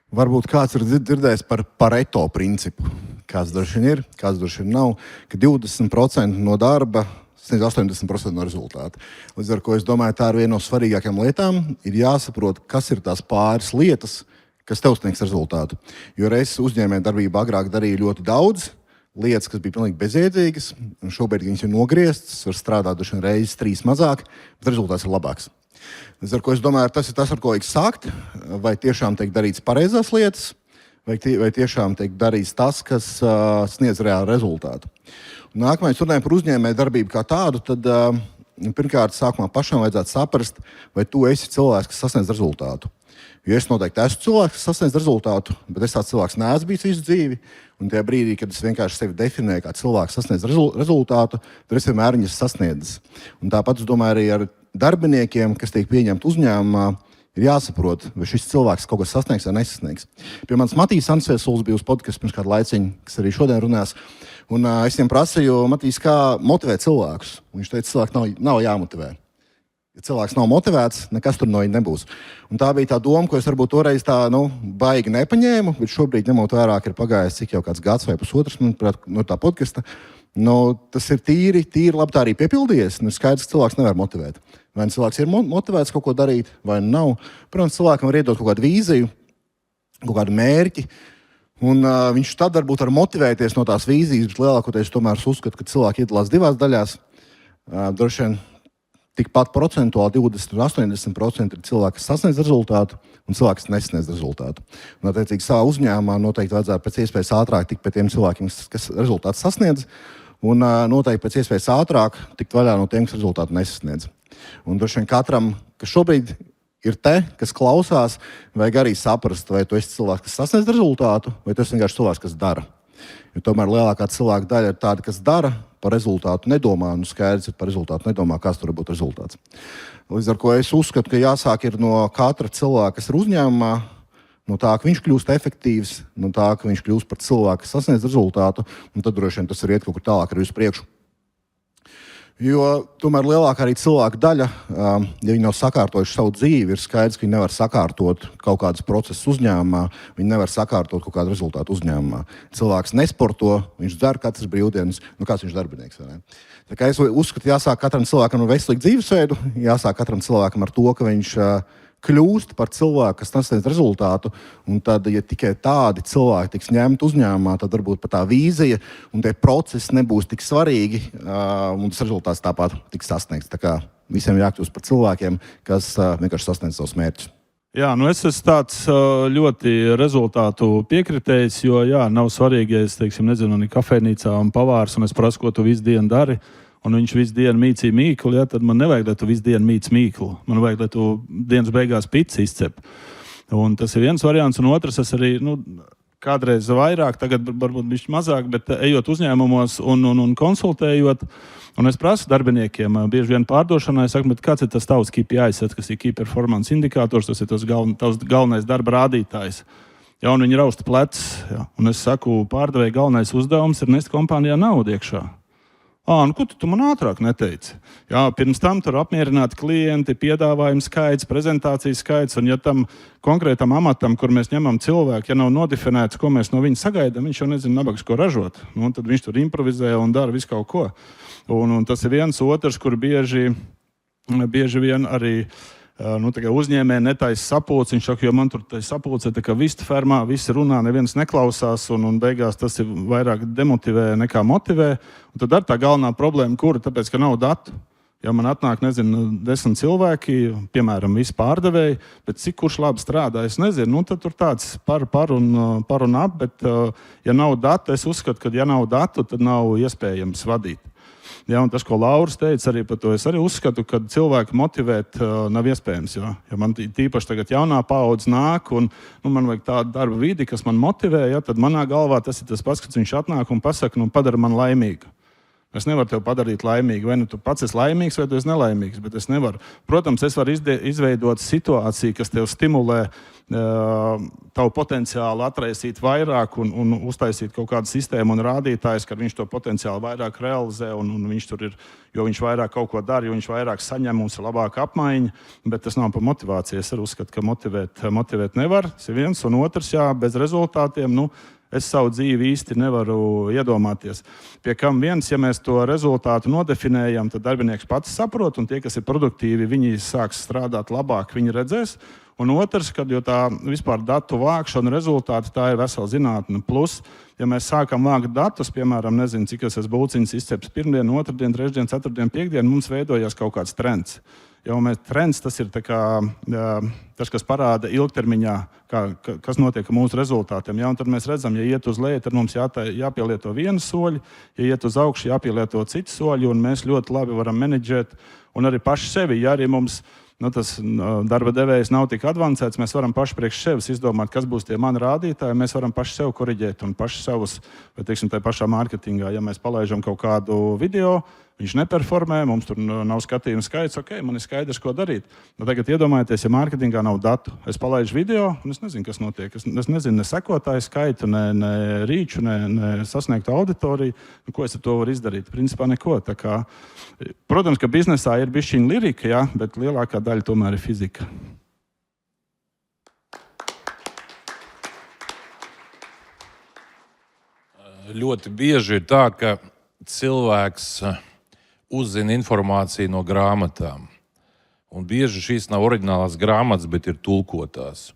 Varbūt kāds ir dzirdējis par Pareto principu. Kāds droši vien ir, kāds droši vien nav, ka 20% no darba sniedz 80% no rezultāta. Līdz ar to es domāju, tā ir viena no svarīgākajām lietām. Ir jāsaprot, kas ir tās pāris lietas, kas tev sniegs rezultātu. Jo es uzņēmējdarbībā agrāk darīju ļoti daudz lietas, kas bija pilnīgi bezjēdzīgas, un šobrīd viņas ir nogrieztas, var strādāt droši vien reizes 3 mazāk, bet rezultāts ir labāks. Līdz ar to es domāju, tas ir tas, ar ko vajag sākt. Vai tiešām tiek darīts pareizās lietas, vai tiešām tiek darīts tas, kas sniedz reālu rezultātu. Un nākamais, runājot par uzņēmējdarbību kā tādu, tad pirmkārt, sākumā pašam vajadzētu saprast, vai tu esi cilvēks, kas sasniedz rezultātu. Jo es noteikti esmu cilvēks, kas sasniedz rezultātu, bet es tāds cilvēks neesmu bijis visu dzīvi. Un tajā brīdī, kad es vienkārši sevi definēju kā cilvēks, kas sasniedz rezultātu, tad es vienmēr viņus sasniedzu. Un tāpat es domāju arī ar darbiniekiem, kas tiek pieņemti uzņēmumā, ir jāsaprot, vai šis cilvēks kaut ko sasniegs vai nesasniegs. Pie manis Matīs Ansviesuls bija uz podcastu pirms kādu laiciņu, kas arī šodien runās. Un es viņam prasīju, Matīs, kā motivēt cilvēkus. Un viņš teica, cilvēki nav jāmotivē. Ja cilvēks nav motivēts, nekas tur no viņa nebūs. Un tā bija tā doma, ko es varbūt toreiz tā baigi nepaņēmu, bet šobrīd, ņemot vērā, ka ir pagājis cik jau kāds gads vai pusotrs no tā podkasta, tas ir tīri labi tā arī piepildījies. Skaidrs, ka cilvēks nevar motivēt. Vai cilvēks ir motivēts kaut ko darīt, vai nav. Protams, cilvēkam var iedot kaut kādu vīziju, kaut kādu mērķi, un viņš tad varbūt var motivēties no tās vīzijas, bet lielākoties tomēr uzskatu, ka cilvēki iedalās 2 daļās. Droši vien tikpat procentuāli 20 un 80% ir cilvēki, kas sasniedz rezultātu, un cilvēki, kas nesasniedz rezultātu. Un, attiecīgi, savā uzņēmumā noteikti vajadzētu pēc iespējas ātrāk tikt pie tiem cilvēkiem, kas rezultātu sasniedz, un noteikti pēc iespējas ātrāk tikt vaļā no tiem, kas rezultātu nesasniedz. Un droši vien katram, kas šobrīd ir te, kas klausās, vajag arī saprast, vai tu esi cilvēks, kas sasniedz rezultātu, vai tu esi vienkārši cilvēks, kas dara. Jo tomēr lielākā cilvēka daļa ir tāda, kas dara, par rezultātu nedomā, un skaidrs ir par rezultātu nedomā, kāds tur var būt rezultāts. Līdz ar to es uzskatu, ka jāsāk ir no katra cilvēka, kas ir uzņēmumā, no tā, ka viņš kļūst efektīvs, no tā, ka viņš kļūst par cilvēku, kas sasniedz rezultātu, un tad droši vien tas ir iet kaut kur tālāk arī uz priekšu. Jo tomēr lielākā arī cilvēka daļa, ja viņi nav sakārtojuši savu dzīvi, ir skaidrs, ka viņi nevar sakārtot kaut kādus procesus uzņēmumā, viņi nevar sakārtot kaut kādu rezultātu uzņēmumā. Cilvēks nesporto, viņš dzer katras brīvdienas, kāds viņš darbinieks. Vai ne? Tā kā es uzskatu, jāsāk katram cilvēkam ar veselīgu dzīvesveidu, jāsāk katram cilvēkam ar to, ka viņš kļūst par cilvēku, kas sasniedz rezultātu, un tad, ja tikai tādi cilvēki tiks ņemti uzņēmumā, tad varbūt pat tā vīzija un tie procesi nebūs tik svarīgi, un tas rezultāts tāpat tiks sasniegts. Tā kā visiem jākļūst par cilvēkiem, kas vienkārši sasniedz savus mērķus. Jā, es esmu tāds ļoti rezultātu piekritējs, jo nav svarīgi, ja es nezinu, kafejnīcā un pavārs, un es prasu, ko tu visu dienu dari. Un viņš visu dienu mīcīja mīklu, tad man nevajag, lai tu visu dienu mīci mīklu. Man vajag, lai tu dienas beigās pici izcep. Un tas ir viens variants, un otrs, es arī kādreiz vairāk, tagad varbūt bišķi mazāk, bet ejot uzņēmumos un konsultējot, un es prasu darbiniekiem, bieži vien pārdošanā, es saku, bet kāds ir tas tavs KPIs, kas ir Key Performance indikators, tas ir tavs galvenais darba rādītājs. Ja, un viņi rausta plecs, un es saku, pārdevēja galvenais uzdevums ir nest kompānijā naudu iekšā. Ko tu man ātrāk neteici? Jā, pirms tam tur apmierināti klienti, piedāvājuma skaits, prezentācijas skaits, un ja tam konkrētam amatam, kur mēs ņemam cilvēku, ja nav nodefinēts, ko mēs no viņa sagaidām, viņš jau nezina nabagas, ko ražot. Tad viņš tur improvizē un dara visu kaut ko. Un tas ir viens otrs, kur bieži vien arī uzņēmēji netaisa sapulci. Viņš saka, jo man tur sapulce tā kā vista fermā, visi runā, neviens neklausās, un beigās tas ir vairāk demotivē nekā motivē. Un tad ar tā galvenā problēma, kura, tāpēc, ka nav datu. Ja man atnāk, 10 cilvēki, piemēram, visi pārdevēji, bet cik kurš labi strādā, es nezinu. Tad tur tāds par un ap, bet ja nav datu, es uzskatu, ka ja nav datu, tad nav iespējams vadīt. Ja, un tas, ko Lauris teica arī par to, es arī uzskatu, ka cilvēku motivēt nav iespējams. Ja man tīpaši tagad jaunā paudze nāk un man vajag tādu darba vidi, kas man motivē, tad manā galvā tas ir tas pats, kad viņš atnāk un pasaka, padara man laimīgu. Es nevaru tevi padarīt laimīgu. Vai tu pats esi laimīgs, vai tu esi nelaimīgs, bet es nevaru. Protams, es varu izveidot situāciju, kas tev stimulē tavu potenciālu atraisīt vairāk un uztaisīt kaut kādu sistēmu un rādītājus, ka viņš to potenciāli vairāk realizē un viņš tur ir, jo viņš vairāk kaut ko dara, jo viņš vairāk saņem, mums ir labāka apmaiņa, bet tas nav par motivāciju. Es arī uzskatu, ka motivēt nevar. Tas ir viens, un otrs, bez rezultātiem, es savu dzīvi īsti nevaru iedomāties. Pie kam viens, ja mēs to rezultātu nodefinējam, tad darbinieks pats saprot, un tie, kas ir produktīvi, viņi sāks strādāt labāk, viņi redzēs. Un otrs, kad tā vispār datu vākšana rezultāti, tā ir vesela zinātne. Plus, ja mēs sākam vākt datus, piemēram, nezinu, cik es esmu bulciņas izceps pirmdien, otrdien, trešdien, ceturtdien, piekdien, mums veidojās kaut kāds trends. Trends tas ir tas, kas parāda ilgtermiņā, kas notiek ar mūsu rezultātiem. Un tad mēs redzam, ja iet uz leju, tad mums jāpielieto viena soļa, ja iet uz augšu, jāpielieto citi soļi, un mēs ļoti labi varam menedžēt un arī paši sevi. Ja arī mums tas darba devējs nav tik advancēts, mēs varam paši priekš sevis izdomāt, kas būs tie mani rādītāji. Mēs varam paši sev koriģēt un paši savus, vai teiksim, tā pašā mārketingā. Ja mēs palaižam kaut kādu video, viņš neperformē, mums tur nav skatījuma skaits, ok, man ir skaidrs, ko darīt. Tagad iedomājieties, ja mārketingā nav datu. Es palaižu video, un es nezinu, kas notiek. Es nezinu ne sekotāju skaitu, ne rīču, ne sasniegtu auditoriju. Ko es ar to varu izdarīt? Principā neko. Protams, ka biznesā ir bišķiņa lirika, bet lielākā daļa tomēr ir fizika. Ļoti bieži ir tā, ka cilvēks uzzina informāciju no grāmatām. Un bieži šīs nav oriģinālās grāmatas, bet ir tulkotās.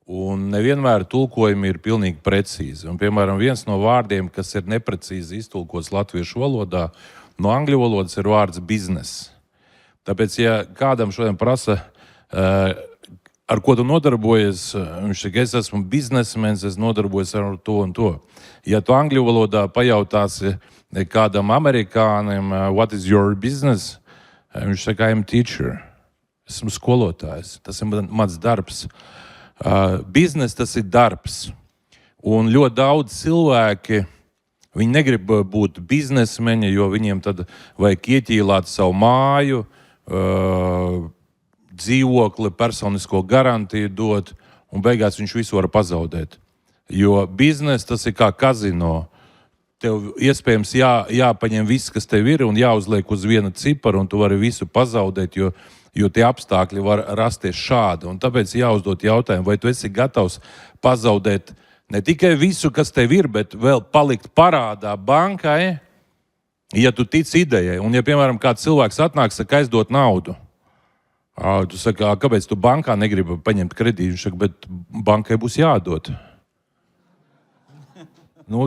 Un nevienmēr tulkojumi ir pilnīgi precīzi. Un, piemēram, viens no vārdiem, kas ir neprecīzi iztulkots latviešu valodā, no angļu valodas ir vārds bizness. Tāpēc, ja kādam šodien prasa, ar ko tu nodarbojies, viņš saka, es esmu biznesmenis, es nodarbojos ar to un to. Ja tu angļu valodā pajautāsi kādam amerikānim, what is your business? Viņš saka, I am teacher. Esmu skolotājs. Tas ir mans darbs. Biznes tas ir darbs. Un ļoti daudz cilvēki, viņi negrib būt biznesmeņi, jo viņiem tad vajag ieķīlāt savu māju, dzīvokli, personisko garantiju dot, un beigās viņš visu var pazaudēt. Jo biznes tas ir kā kazino. Tev iespējams jāpaņem viss, kas tev ir, un jāuzliek uz viena cipara, un tu vari visu pazaudēt, jo tie apstākļi var rasties šādi. Un tāpēc jāuzdot jautājumu, vai tu esi gatavs pazaudēt ne tikai visu, kas tev ir, bet vēl palikt parādā bankai, ja tu tici idejai. Un ja, piemēram, kāds cilvēks atnāk, saka, aizdot naudu. Tu saki, kāpēc tu bankā negribi paņemt kredītu? Viņš saka, bet bankai būs jādod.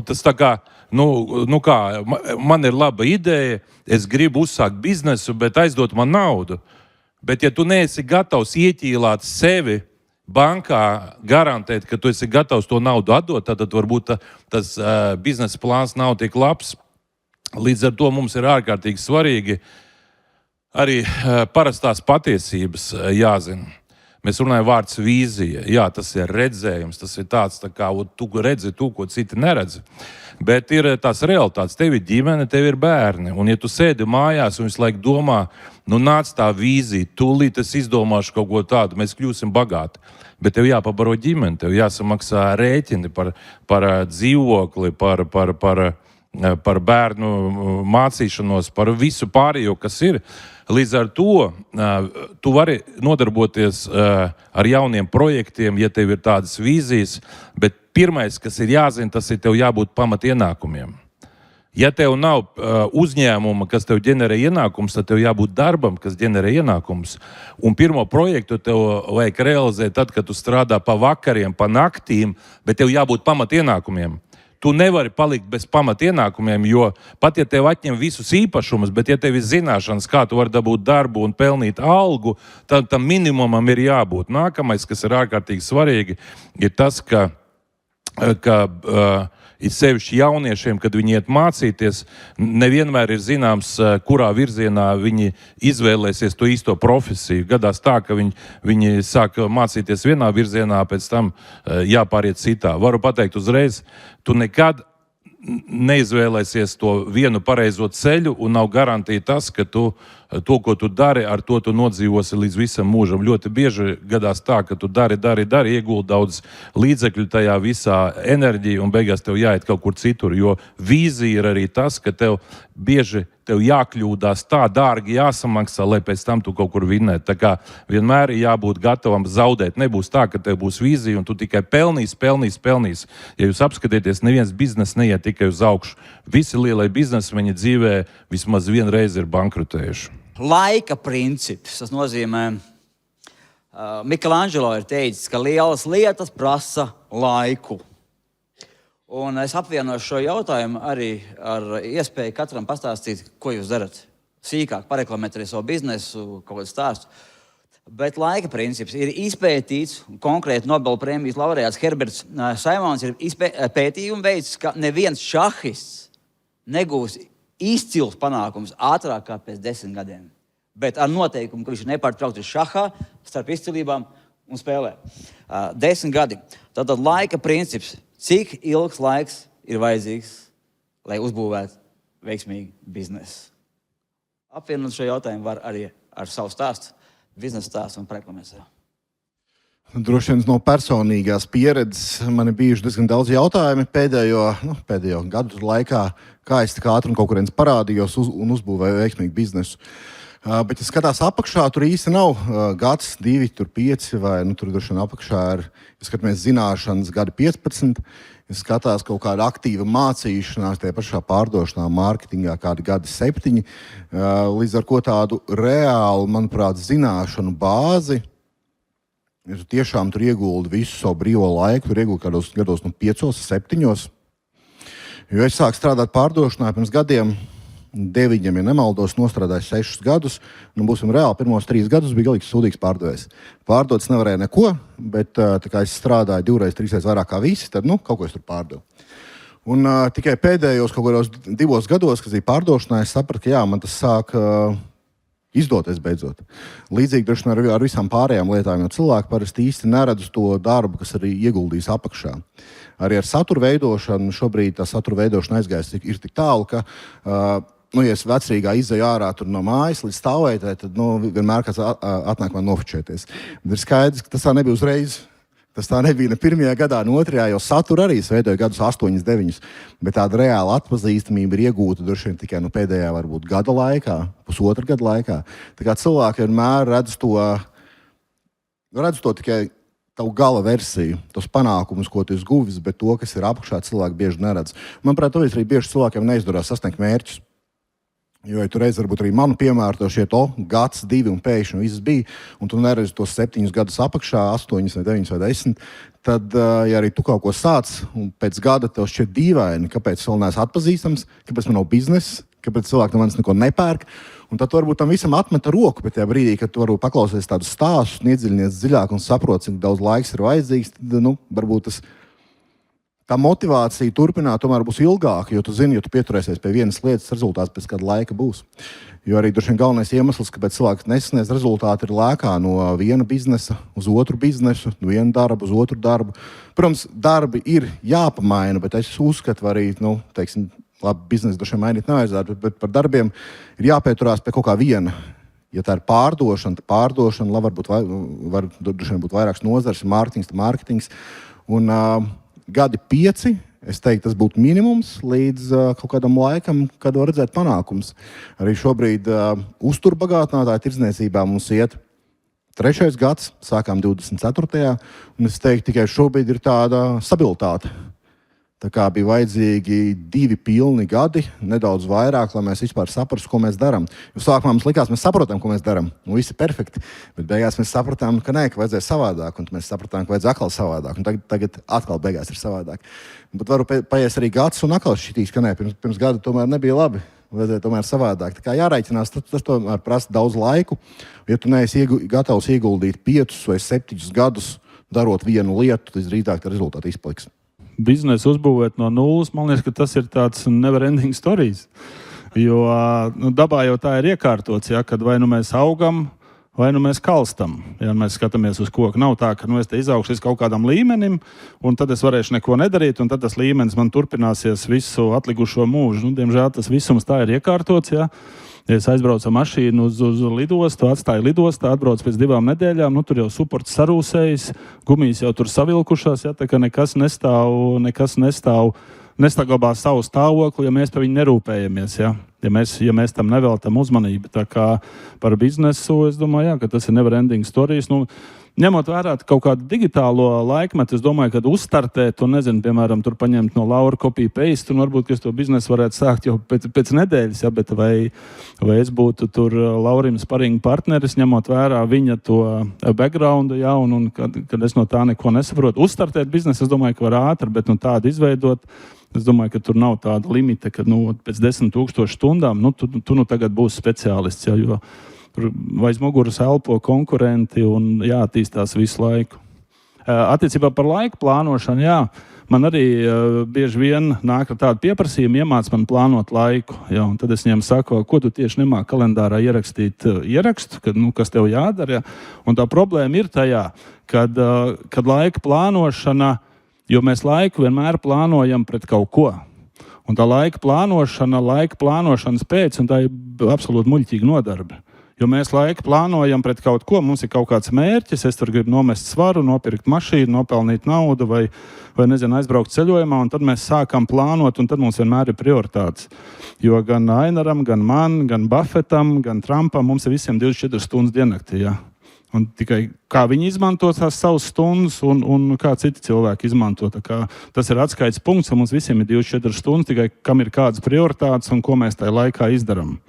Tas tā kā, man ir laba ideja, es gribu uzsākt biznesu, bet aizdot man naudu. Bet ja tu neesi gatavs ieķīlāt sevi bankā, garantēt, ka tu esi gatavs to naudu atdot, tad varbūt tas biznesa plāns nav tik labs. Līdz ar to mums ir ārkārtīgi svarīgi arī parastās patiesības jāzina. Mēs runājam vārds vīzija. Jā, tas ir redzējums, tas ir tāds, tā kā tu redzi to, ko citi neredz. Bet ir tās realitātes. Tev ir ģimene, tev ir bērni. Un ja tu sēdi mājās un visu laiku domā, nāc tā vīzija, tūlīt es izdomāšu kaut ko tādu, mēs kļūsim bagāti. Bet tev jāpabaro ģimeni, tev jāsamaksā rēķini par dzīvokli, par bērnu mācīšanos, par visu pārējo, kas ir. Līdz ar to tu vari nodarboties ar jauniem projektiem, ja tev ir tādas vīzijas, bet pirmais, kas ir jāzina, tas ir tev jābūt pamatienākumiem. Ja tev nav uzņēmuma, kas tev ģenerē ienākums, tad tev jābūt darbam, kas ģenerē ienākums. Un pirmo projektu tev vajag realizēt tad, kad tu strādā pa vakariem, pa naktīm, bet tev jābūt pamatienākumiem. Tu nevari palikt bez pamatienākumiem, jo pat ja tev atņem visus īpašumus, bet ja tev ir zināšanas, kā tu vari dabūt darbu un pelnīt algu, tad tam minimumam ir jābūt. Nākamais, kas ir ārkārtīgi svarīgi, ir tas, ka ka it sevišķi jauniešiem, kad viņi iet mācīties, nevienmēr ir zināms, kurā virzienā viņi izvēlēsies to īsto profesiju. Gadās tā, ka viņi sāk mācīties vienā virzienā, pēc tam jāpāriet citā. Varu pateikt uzreiz, tu nekad neizvēlēsies to vienu pareizo ceļu, un nav garantīja tas, ka to, ko tu dari, ar to tu nodzīvosi līdz visam mūžam. Ļoti bieži gadās tā, ka tu dari, ieguldi daudz līdzekļu tajā visā enerģiju, un beigās tev jāiet kaut kur citur. Jo vīzija ir arī tas, ka tev bieži jākļūdās tā dārgi jāsamaksā, lai pēc tam tu kaut kur vinnētu. Tā kā vienmēr ir jābūt gatavam zaudēt. Nebūs tā, ka tev būs vīzija un tu tikai pelnīs. Ja jūs apskatieties, neviens biznes neiet tikai uz augšu. Visi lielie biznesi viņa dzīvē vismaz vienreiz ir bankrotējuši. Laika princips. Tas nozīmē, Mikelāņģelo ir teicis, ka lielas lietas prasa laiku. Un es apvienošu šo jautājumu arī ar iespēju katram pastāstīt, ko jūs darat. Sīkāk pareklamēt arī savu biznesu, kaut kādu stāstu. Bet laika princips ir izpētīts, konkrēti Nobela prēmijas laureāts Herberts Saimons ir pētījumu veids, ka neviens šahists negūs izcils panākums ātrāk kā pēc 10 gadiem. Bet ar noteikumu, ka viņš ir nepārtraukti šahā starp izcilībām un spēlē. 10 gadi. Tātad laika princips. Cik ilgs laiks ir vajadzīgs, lai uzbūvētu veiksmīgu biznesu? Apvienot šo jautājumu var arī ar savu stāstu, biznesa stāstu un reklamēt sev. Droši vien no personīgās pieredzes man ir bijuši diezgan daudz jautājumu pēdējo gadu laikā, kā es tik ātri un kaut kurienes parādījos un uzbūvēju veiksmīgu biznesu. Bet, ja skatās apakšā, tur īsti nav gads, 2, 5 vai tur droši vien apakšā ir, ja skatāmies zināšanas, gadi 15, ja skatās kaut kāda aktīva mācīšanās, tie pašā pārdošanā, mārketingā, kādi gadi 7, līdz ar ko tādu reālu, manuprāt, zināšanu bāzi, ja tu tiešām tur ieguldi visu savu brīvo laiku, tur ieguldi kādos gados 5, 7, jo es sāku strādāt pārdošanā pirms gadiem, 9, ja nemaldos, nostrādāju 6 gadus. Būsim reāli, pirmos 3 gadus bija galīgi sūdīgs pārdevējs. Pārdots nevarēja neko, bet tā kā es strādāju 2, 3 vairāk kā visi, tad kaut ko es tur pārdevu. Un tikai pēdējos kaut kādos 2 gados, kas bija pārdošanā, es sapratu, ka jā, man tas sāk izdoties beidzot. Līdzīgi droši vien ar visām pārējām lietām, jo cilvēki parasti īsti neredz to darbu, kas arī ieguldīs apakšā. Arī ar satura veidošanu šobrīd tā satura veidošana aizgājis ir tik tālu, ka ja es vecrīgā izeju ārā no mājas līdz stāvvietai, tad vienmēr kāds atnāk man nofočēties. Bet ir skaidrs, ka tas tā nebija uzreiz. Tas tā nebija ne pirmajā gadā, ne otrajā, jo satura arī es veidoju gadus 8, 9. Bet tāda reāla atpazīstamība ir iegūta droši vien tikai pēdējā varbūt gada laikā, pusotra gada laikā. Tā kā cilvēki vienmēr redz to tikai tavu gala versiju, tos panākumus, ko tu esi guvis, bet to, kas ir apakšā, cilvēki bieži neredz. Manuprāt, tāpēc arī bieži cilvēkiem neizdodas sasniegt mērķus. Jo, ja tu reiz varbūt arī manu piemēru, to gads, 2 un pēkšņi viss bija, un tu neredzi tos 7 gadus apakšā, 8 vai 9 vai 10, tad, ja arī tu kaut ko sāc, un pēc gada tev šķiet dīvaini, kāpēc vēl neesmu atpazīstams, kāpēc man nav biznesa, kāpēc cilvēki no manis neko nepērk, un tad varbūt tam visam atmeta roku, bet tajā brīdī, kad tu varbūt paklausies tādus stāstus, iedziļinies dziļāk un saproti, cik daudz laiks ir vajadzīgs, tad, varbūt tā motivācija turpināt tomēr būs ilgāka, jo tu zini, ja tu pieturēsies pie vienas lietas, rezultāts pēc kāda laika būs. Jo arī droši vien galvenais iemesls, kāpēc cilvēks nesasniedz rezultātu, ir lēkā no viena biznesa uz otru biznesu, no viena darba uz otru darbu. Protams, darbi ir jāpamaina, bet es uzskatu arī, labi, biznesu droši vien mainīt nevajadzētu, bet par darbiem ir jāpieturās pie kaut kā viena. Ja tā ir pārdošana, tad pārdošana, var droši vien būt vairākas nozares, mārketings. Un gadi 5, es teiktu, tas būtu minimums līdz kaut kādam laikam, kad var redzēt panākums. Arī šobrīd uzturbagātinātāju tirdzniecībā mums iet 3. gads, sākām 24. Un es teiktu, tikai šobrīd ir tāda stabilitāte. Tā kā bija vajadzīgi 2 pilni gadi, nedaudz vairāk, lai mēs vispār saprastu, ko mēs darām. Jo sākumā mums likās, mēs saprotam, ko mēs darām. Viss ir perfekti. Bet beigās mēs sapratām, ka nē, ka vajadzēja savādāk. Un mēs sapratām, ka vajadzēja atkal savādāk. Un tagad atkal beigās ir savādāk. Bet varu paies arī gads un atkal šķitīs, ka nē, pirms gada tomēr nebija labi. Vajadzēja tomēr savādāk. Tā kā jārēķinās, tas tomēr prasa daudz laiku. Ja tu neesi gatavs ieguldīt 5 vai 7 gadus darot vienu lietu, tad drīzāk rezultāti izpaliks. biznesu uzbūvēt no nulles, man liekas, ka tas ir tāds never-ending stories. Jo dabā jau tā ir iekārtots, ja, kad vai nu mēs augam, vai nu mēs kalstam. Ja mēs skatāmies uz koku, nav tā, ka es te izaugšu līdz kaut kādam līmenim, un tad es varēšu neko nedarīt, un tad tas līmenis man turpināsies visu atlikušo mūžu. Diemžēl tas visums tā ir iekārtots. Ja. Ja es aizbraucu ar mašīnu uz lidostu, atstāju lidostā, atbraucu pēc 2 nedēļām, tur jau suports sarūsējis, gumijas jau tur savilkušās, ja, tā kā nekas nestāv, nesaglabā savu stāvokli, ja mēs par viņu nerūpējamies. Ja, ja mēs tam neveltam uzmanību. Tā kā par biznesu, es domāju, ka tas ir never-ending stories. Ņemot vērā kaut kādu digitālo laikmetu, es domāju, ka uzstartēt un, piemēram, tur paņemt no Laura copy-paste, un varbūt es to biznesu varētu sākt jau pēc nedēļas, ja, bet vai es būtu tur Laurim sparinga partneris, ņemot vērā viņa to backgroundu, ja, un kad es no tā neko nesaprotu. Uzstartēt biznesu, es domāju, ka var ātri, bet tādu izveidot, es domāju, ka tur nav tāda limita, ka pēc 10,000 stundām tu tagad būsi speciālists, ja, jo aiz muguras elpo konkurenti un jāattīstās visu laiku. Attiecībā par laika plānošanu, jā, man arī bieži vien nāk ar tādu pieprasījumu, iemāc man plānot laiku. Jā, un tad es viņiem saku, ko tu tieši nemāki kalendārā ierakstīt ierakstu, kas tev jādara. Jā. Un tā problēma ir tajā, kad laika plānošana, jo mēs laiku vienmēr plānojam pret kaut ko. Un tā laika plānošanas pēc, un tā ir absolūti muļķīga nodarbe. Jo mēs laiku plānojam pret kaut ko, mums ir kaut kāds mērķis, es tur gribu nomest svaru, nopirkt mašīnu, nopelnīt naudu vai aizbraukt ceļojumā, un tad mēs sākam plānot, un tad mums vienmēr ir prioritātes. Jo gan Ainaram, gan man, gan Buffetam, gan Trumpam mums ir visiem 24 stundas diennaktī. Ja? Un tikai kā viņi izmanto tās savas stundas un kā citi cilvēki izmanto. Tas ir atskaites punkts, un mums visiem ir 24 stundas, tikai kam ir kādas prioritātes un ko mēs tajā laikā izdarām.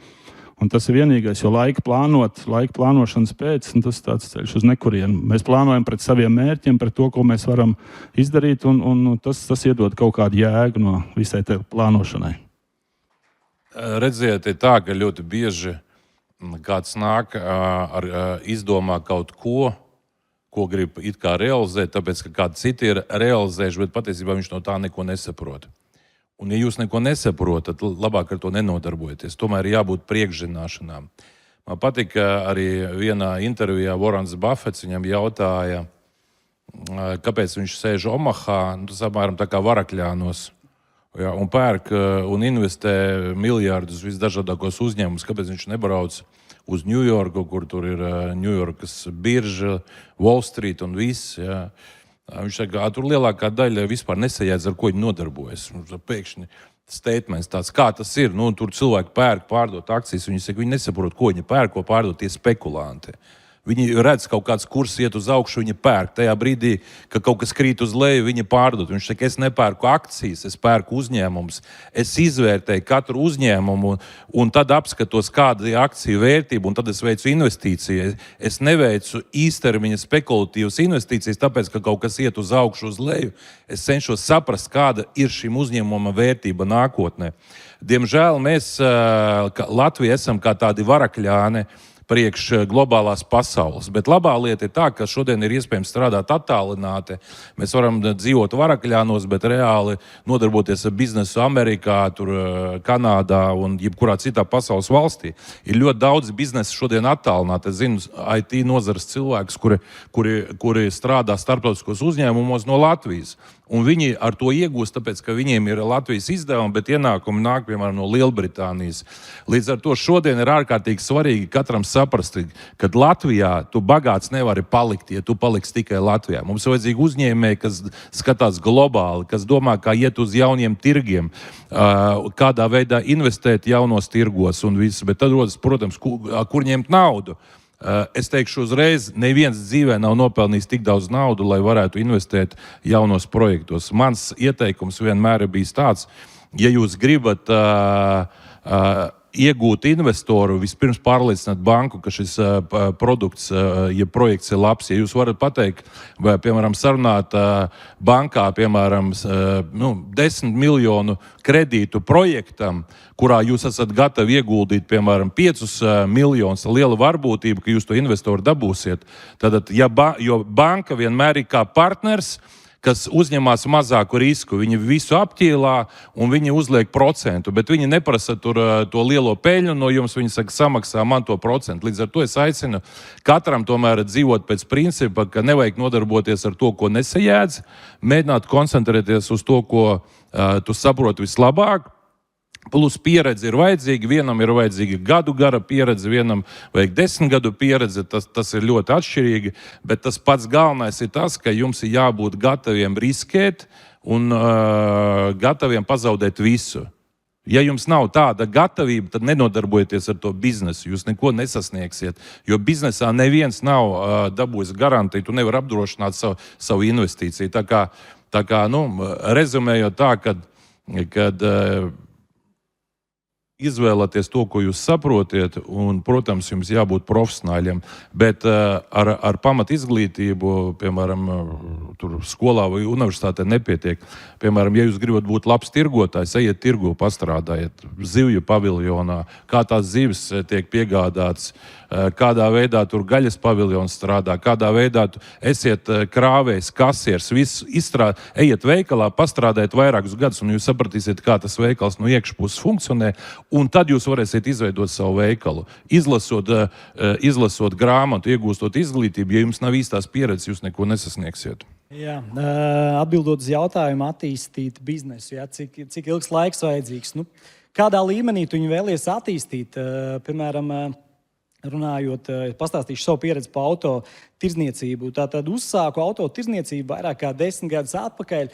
Un tas ir vienīgais, jo laika plānošanas pēc, tas ir tāds ceļš uz nekurienu. Mēs plānojam pret saviem mērķiem, pret to, ko mēs varam izdarīt, un tas iedod kaut kādu jēgu no visai tai plānošanai. Redziet, ir tā, ka ļoti bieži kāds nāk izdomā kaut ko grib it kā realizēt, tāpēc, ka kādi citi ir realizējuši, bet patiesībā viņš no tā neko nesaprot. Un, ja jūs neko nesaprotat, tad labāk ar to nenodarbojieties. Tomēr ir jābūt priekšzināšanām. Man patika arī vienā intervijā Warrens Buffets viņam jautāja, kāpēc viņš sēž Omahā, tas apmēram tā kā Varakļānos, ja, un pērk un investē miljārdus visdažādākos uzņēmumus, kāpēc viņš nebrauc uz Ņujorku, kur tur ir Ņujorkas birža, Wall Street un viss. Ja. Viņš saka, tur lielākā daļa vispār nesajēdz, ar ko viņi nodarbojas. Pēkšņi statements tāds, kā tas ir. Tur cilvēki pērk, pārdot akcijas. Viņi saka, viņi nesaprot, ko viņi pērk, ko pārdot tie spekulanti. Viņi redz, kaut kāds kurs iet uz augšu, viņi pērk. Tajā brīdī, kad kaut kas krīt uz leju, viņi pārdod. Viņš saka, es nepērku akcijas, es pērku uzņēmumus. Es izvērtēju katru uzņēmumu un tad apskatos, kāda ir akciju vērtība, un tad es veicu investīcijas. Es neveicu īstermiņa spekulatīvas investīcijas, tāpēc, ka kaut kas iet uz augšu, uz leju. Es cenšos saprast, kāda ir šim uzņēmuma vērtība nākotnē. Diemžēl mēs Latvija esam kā tādi varakļāni priekš globālās pasaules. Bet labā lieta ir tā, ka šodien ir iespējams strādāt attālināti. Mēs varam dzīvot varakļānos, bet reāli nodarboties ar biznesu Amerikā, Kanādā un jebkurā citā pasaules valstī. Ir ļoti daudz biznesa šodien attālināti. Es zinu IT nozares cilvēkus, kuri strādā starptautiskos uzņēmumos no Latvijas. Un viņi ar to iegūst, tāpēc, ka viņiem ir Latvijas izdevumi, bet ienākumi nāk, piemēram, no Lielbritānijas. Līdz ar to šodien ir ārkārtīgi svarīgi katram saprast, ka Latvijā tu bagāts nevari palikt, ja tu paliksi tikai Latvijā. Mums ir vajadzīgi uzņēmēji, kas skatās globāli, kas domā, kā iet uz jauniem tirgiem, kādā veidā investēt jaunos tirgos un viss. Bet tad rodas, protams, kur ņemt naudu. Es teikšu uzreiz, neviens dzīvē nav nopelnījis tik daudz naudu, lai varētu investēt jaunos projektos. Mans ieteikums vienmēr ir bijis tāds, ja jūs gribat iegūt investoru, vispirms pārliecināt banku, ka šis produkts, ja projekts ir labs. Ja jūs varat pateikt, vai, piemēram, sarunāt bankā, piemēram, 10 miljonu kredītu projektam, kurā jūs esat gatavi ieguldīt, piemēram, 5 miljonus, liela varbūtība, ka jūs to investoru dabūsiet. Tad, jo banka vienmēr ir kā partners, kas uzņemās mazāku risku. Viņi visu apķīlā un viņi uzliek procentu, bet viņi neprasa to lielo peļņu no jums. Viņi saka, samaksā man to procentu. Līdz ar to es aicinu katram tomēr dzīvot pēc principa, ka nevajag nodarboties ar to, ko nesajēdz, mēģināt koncentrēties uz to, ko tu saproti vislabāk. Plus pieredze ir vajadzīga, vienam ir vajadzīga gadu gara pieredze, vienam vajag 10 gadu pieredze, tas ir ļoti atšķirīgi, bet tas pats galvenais ir tas, ka jums ir jābūt gataviem riskēt un gataviem pazaudēt visu. Ja jums nav tāda gatavība, tad nenodarbojieties ar to biznesu, jūs neko nesasniegsiet, jo biznesā neviens nav dabūjis garantiju, tu nevar apdrošināt savu investīciju. Tā kā rezumējot tā, kad izvēlaties to, ko jūs saprotiet, un, protams, jums jābūt profesionāļiem, bet ar pamat izglītību, piemēram, tur skolā vai universitātē nepietiek. Piemēram, ja jūs gribat būt labs tirgotājs, ejiet tirgu, pastrādājiet zivju paviljonā, kā tās zivis tiek piegādātas, kādā veidā tur gaļas paviljons strādā, kādā veidā esiet krāvējs, kasiers, visu izstrādāt, ejiet veikalā, pastrādājiet vairākus gadus, un jūs sapratīsiet, kā tas veikals no iekšpuses funkcionē, un tad jūs varēsiet izveidot savu veikalu. Izlasot grāmatu, iegūstot izglītību, ja jums nav īstās pieredzes, jūs neko nesasniegsiet. Jā, atbildot uz jautājumu, attīstīt biznesu, jā, cik ilgs laiks vajadzīgs. Kādā līmenī tu viņu vēlies attīstīt? Piemēram, runājot, pastāstīšu savu pieredzi par auto tirdzniecību. Tātad uzsāku auto tirdzniecību vairāk kā 10 gadus atpakaļ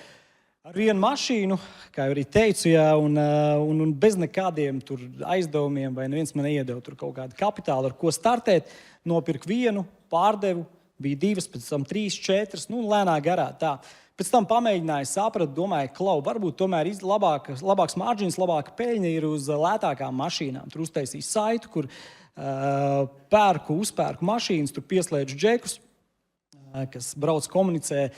ar vienu mašīnu, kā jau arī teicu, jā, un bez nekādiem tur aizdevumiem, vai neviens man neiedeva tur kaut kādu kapitālu, ar ko startēt. Nopirku vienu, pārdevu, bija 2, pēc tam 3, 4, lēnā garā tā. Pēc tam pamēģināju, sapratu, domāju, varbūt tomēr labāks marģins, labāka peļņa ir uz lētākām mašīnām. Tur uztaisīju saitu, kur uzpērku mašīnas, tur pieslēdzu džekus, kas brauc komunicē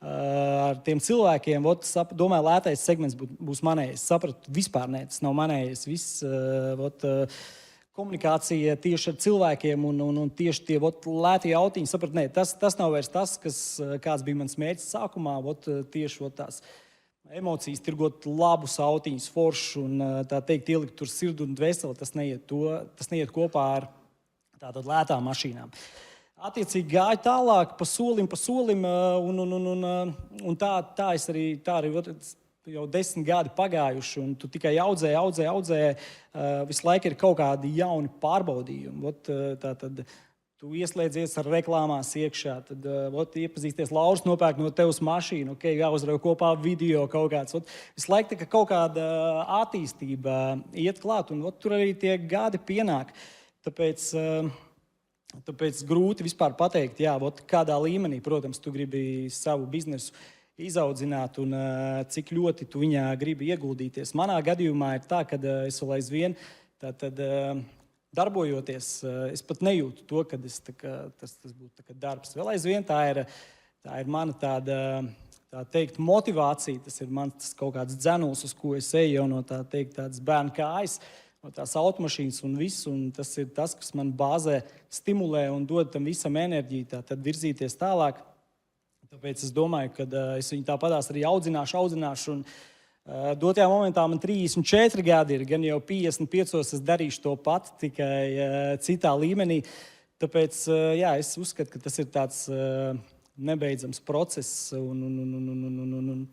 ar tiem cilvēkiem. Domāju, lētais segments būs manējais. Sapratu, vispār ne, tas nav manējais. Viss komunikācija tieši ar cilvēkiem un tieši tie lētie autiņi. Sapratu, ne, tas nav vairs tas, kāds bija mans mērķis sākumā. Tieši tās emocijas, tirgot labus autiņus, foršus un tā teikt, ielikt tur sirdi un dvēseli, tas neiet kopā ar tātad lētām mašīnām. Attiecīgi gāju tālāk pa solim, un tā arī jau 10 gadi pagājuši, un tu tikai audzēji, visu laiku ir kaut kādi jauni pārbaudījumi. Tātad tu ieslēdzies ar reklāmās iekšā, tad iepazīsties, Lauris nopērk no tevis mašīnu, jāuzrauj kopā video kaut kāds. Visu laiku kaut kāda attīstība iet klāt, un tur arī tie gadi pienāk. Tāpēc grūti vispār pateikt, kādā līmenī, protams, tu gribi savu biznesu izaudzināt un cik ļoti tu viņā gribi ieguldīties. Manā gadījumā ir tā, ka es vēl aizvien darbojoties, es pat nejūtu to, ka tas būtu darbs. Vēl aizvien tā ir mana tā teikt motivācija, tas ir mans kaut kāds dzenuls, uz ko es eju jau no tādas bērnu kājas, no tās automašīnas un viss, un tas ir tas, kas man bāzē stimulē un dod tam visam enerģiju, tad virzīties tālāk. Tāpēc es domāju, ka es viņu tāpatās arī audzināšu, un dotajā momentā man 34 gadi ir, gan jau 55 es darīšu to pat, tikai citā līmenī. Tāpēc, es uzskatu, ka tas ir tāds nebeidzams process, un